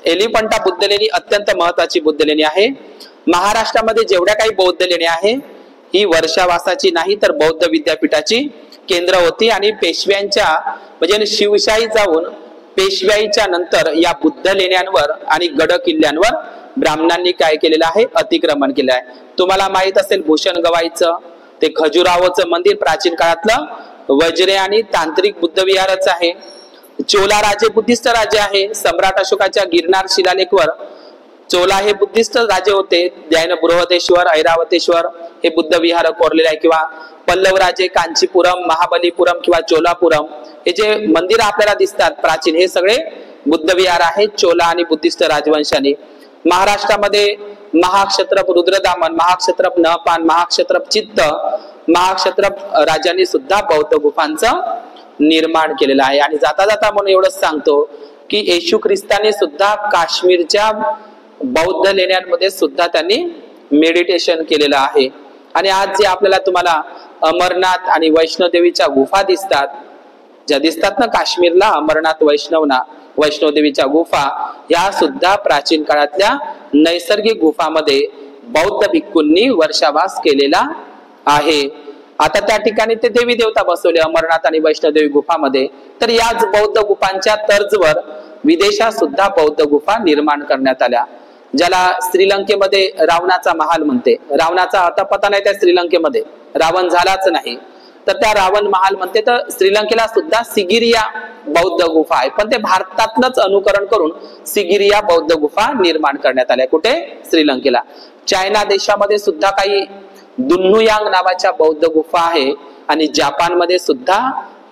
एलिफंटा बुद्ध लेणी अत्यंत महत्वाची बुद्ध लेणी आहे. महाराष्ट्रामध्ये जेवढ्या काही बौद्ध लेणी आहे ही वर्षावासाची नाही तर बौद्ध विद्यापीठाची केंद्र होती आणि पेशव्यांच्या म्हणजे शिवशाही जाऊन पेशवाईच्या नंतर या बुद्ध लेण्यांवर आणि गड किल्ल्यांवर ब्राह्मणांनी काय केलेलं आहे, अतिक्रमण केलं आहे. तुम्हाला माहित असेल भूषण गवाईचं ते खजुराहोचं मंदिर प्राचीन काळातलं वज्रे आणि तांत्रिक बुद्ध विहारच आहे. चोला राजे बुद्धिस्ट राजे आहे. सम्राट अशोकाच्या गिरनार शिलालेखवर चोला हे बुद्धिस्ट राजे होते. जैन बृहदेश्वर ऐरावतेश्वर हे बुद्ध विहार कोरलेले आहे. किंवा पल्लव राजे कांचीपुरम महाबलीपुरम किंवा चोलापुरम हे जे मंदिर आपल्याला दिसतात प्राचीन हे सगळे बुद्ध विहार आहेत चोला आणि बुद्धिस्ट राजवंशाने. महाराष्ट्रामध्ये महाक्षत्रप रुद्रदामन, महाक्षत्रप नहपान, महाक्षत्रप चित्त, महाक्षत्रप राजांनी सुद्धा बौद्ध गुफांचं निर्माण केलेलं आहे. आणि जाता जाता म्हणून एवढंच सांगतो की येशू ख्रिस्ताने सुद्धा काश्मीरच्या बौद्ध लेण्यांमध्ये सुद्धा त्यांनी मेडिटेशन केलेलं आहे. आणि आज जे आपल्याला तुम्हाला अमरनाथ आणि वैष्णोदेवीच्या गुफा दिसतात, ज्या दिसतात ना काश्मीरला अमरनाथ वैष्णोदेवीच्या गुफा, या सुद्धा प्राचीन काळातल्या नैसर्गिक गुफामध्ये बौद्ध भिक्खूंनी वर्षावास केलेला आहे. आता त्या ठिकाणी ते देवी देवता बसवले अमरनाथ आणि वैष्णोदेवी गुफामध्ये. तर याच बौद्ध गुफांच्या तर्जवर विदेशात सुद्धा बौद्ध गुफा निर्माण करण्यात आल्या, ज्याला श्रीलंकेमध्ये रावणाचा महाल म्हणते. रावणाचा आता पता नाही त्या श्रीलंकेमध्ये, रावण झालाच नाही तर त्या रावण महाल म्हणते. तर श्रीलंकेला सुद्धा सिगिरिया बौद्ध गुफा आहे, पण ते भारतातनच अनुकरण करून सिगिरिया बौद्ध गुफा निर्माण करण्यात आल्या. कुठे? श्रीलंकेला. चायना देशामध्ये सुद्धा काही दुन्नुयांग नावाच्या बौद्ध गुफा आहे आणि जपानमध्ये सुद्धा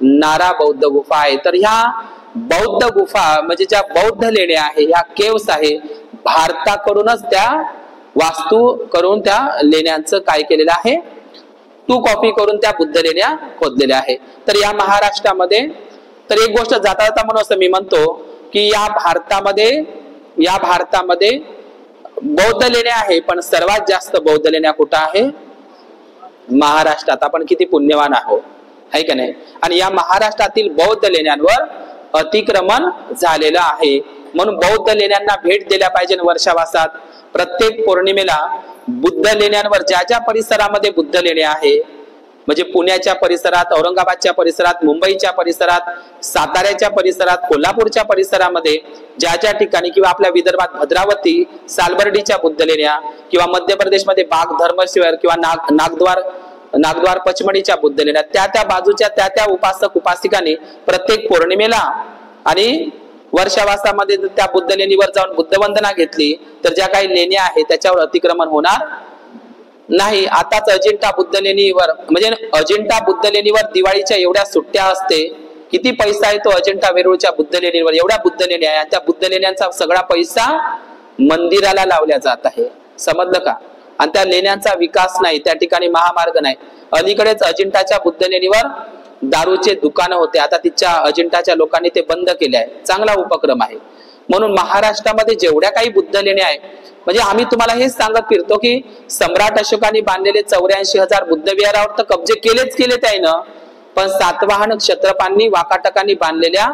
नारा बौद्ध गुफा आहे. तर ह्या बौद्ध गुफा म्हणजे ज्या बौद्ध लेण्या आहे, ह्या केव्स आहे, भारताकडूनच त्या वास्तू करून त्या लेण्यांचं काय केलेलं आहे, टू कॉपी करून त्या बुद्ध लेण्या खोदलेल्या आहे. तर या महाराष्ट्रामध्ये तर एक गोष्ट जाता जाता म्हणून असं मी म्हणतो की या भारतामध्ये बौद्ध लेण्या आहे, पण सर्वात जास्त बौद्ध लेण्या कुठं आहे? महाराष्ट्रात. आपण किती पुण्यवान आहोत, आहे का नाही? आणि या महाराष्ट्रातील बौद्ध लेण्यांवर अतिक्रमण झालेलं आहे. म्हणून बौद्ध लेण्यांना भेट दिल्या पाहिजे वर्षावासात. प्रत्येक पौर्णिमेला बुद्ध लेण्यांवर ज्या ज्या परिसरामध्ये बुद्ध लेण्या आहे, म्हणजे पुण्याच्या परिसरात, औरंगाबादच्या परिसरात, मुंबईच्या परिसरात, साताऱ्याच्या परिसरात, कोल्हापूरच्या परिसरामध्ये ज्या ज्या ठिकाणी किंवा आपल्या विदर्भात भद्रावती सालबर्डीच्या बुद्ध लेण्या किंवा मध्य प्रदेशमध्ये बाग धर्मशिवर किंवा नागद्वार पचमणीच्या बुद्ध लेण्या, त्या बाजूच्या त्या उपासक उपासिकांनी प्रत्येक पौर्णिमेला आणि वर्षावासामध्ये त्या बुद्ध लेणीवर जाऊन बुद्धवंदना घेतली तर ज्या काही लेण्या आहेत त्याच्यावर अतिक्रमण होणार नाही. आताच अजिंठा बुद्ध लेणीवर म्हणजे अजिंठा बुद्ध लेणीवर दिवाळीच्या एवढ्या सुट्ट्या असते, किती पैसा आहे तो अजिंठा वेरूळच्या बुद्ध लेणीवर, एवढ्या बुद्ध लेण्या आहे. त्या बुद्ध लेण्यांचा सगळा पैसा मंदिराला लावल्या जात आहे, समजलं का? आणि त्या लेण्यांचा विकास नाही, त्या ठिकाणी महामार्ग नाही. अलीकडेच अजिंठाच्या बुद्ध लेणीवर दारूचे दुकानं होते, आता तिच्या अजिंठाच्या लोकांनी ते बंद केले आहे. चांगला उपक्रम आहे. म्हणून महाराष्ट्रामध्ये जेवढ्या काही बुद्ध लेण्या आहे, म्हणजे आम्ही तुम्हाला हेच सांगत फिरतो की सम्राट अशोकाने बांधलेले 84,000 बुद्ध विहारावर तर कब्जे केले त्यानं, पण सातवाहन क्षत्रपांनी वाकाटकांनी बांधलेल्या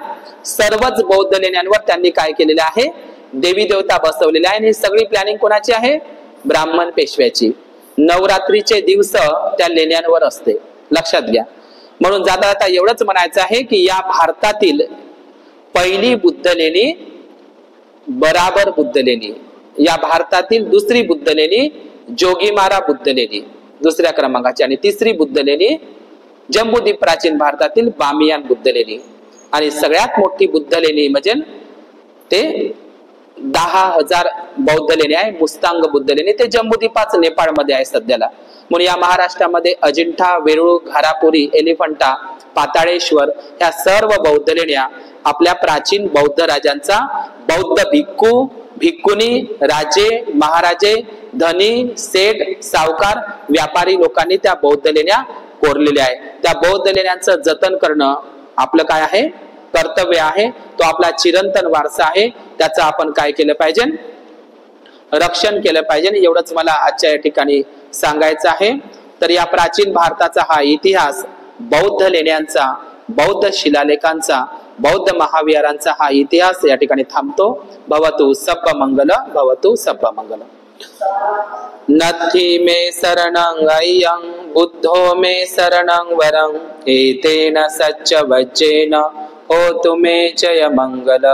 सर्वच बौद्ध लेण्यांवर त्यांनी काय केलेले आहे, देवी देवता बसवलेले आहे. आणि ही सगळी प्लॅनिंग कोणाची आहे? ब्राह्मण पेशव्याची. नवरात्रीचे दिवस त्या लेण्यांवर असते, लक्षात घ्या. म्हणून जाता जाता एवढंच म्हणायचं आहे की या भारतातील पहिली बुद्ध लेणी बराबर बुद्ध लेणी, या भारतातील दुसरी बुद्ध लेणी जोगीमारा बुद्ध लेणी दुसऱ्या क्रमांकाची, आणि तिसरी बुद्ध लेणी जम्बूद्वीप प्राचीन भारतातील बामियान बुद्ध लेणी, आणि सगळ्यात मोठी बुद्ध लेणी म्हणजे ते 10,000 बौद्ध लेणी आहे मुस्तांग बुद्ध लेणी, ते जम्बूद्वीपाच नेपाळमध्ये आहे सध्याला. म्हणून या महाराष्ट्रामध्ये अजिंठा, वेरूळ, घारापुरी, एलिफंटा, पाताळेश्वर ह्या सर्व बौद्ध लेण्या आपल्या प्राचीन बौद्ध राजांचा बौद्ध भिक्खू, भिक्खुनी, राजे, महाराजे, धनी, सेठ, सावकार, व्यापारी लोकांनी त्या बौद्ध लेण्या कोरलेल्या आहे. त्या बौद्ध लेण्यांचं जतन करणं आपलं काय आहे, कर्तव्य आहे. तो आपला चिरंतन वारसा आहे, त्याचं आपण काय केलं पाहिजे, रक्षण केलं पाहिजे. एवढंच मला आजच्या या ठिकाणी सांगायचं आहे. तर या प्राचीन भारताचा हा इतिहास बौद्ध लेण्यांचा, बौद्ध शिलालेखांचा, बौद्ध महाविहारांचा हा इतिहास या ठिकाणी थांबतो. भवतु सब्ब मंगल, भवतु सब्ब मंगल. नथी मे शरणं अय्यं बुद्धो मे शरणं वरं एतेन सच्च वज्जेन होतु मे जय मंगल.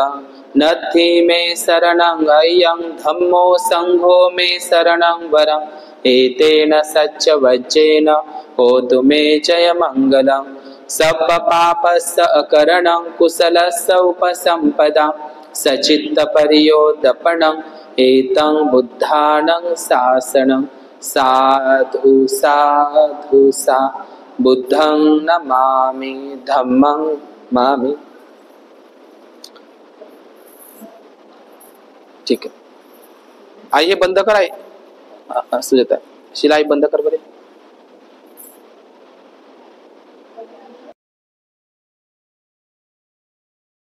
नथी मे शरणं अय्यं धम्मो संघो मे शरणं वरं एतेन सच्च वज्जेन होतु मे जय मंगल. सब्ब पापस्य अकरणं कुशलस्य उपसंपदा सचित्त परियोदपनं एतं बुद्धानं शासनं. साधु साधु सा बुद्धं नमामि धम्मं नमामि. ठीक है, आइए बंद कराए सुजाता, शिलाई बंद कर.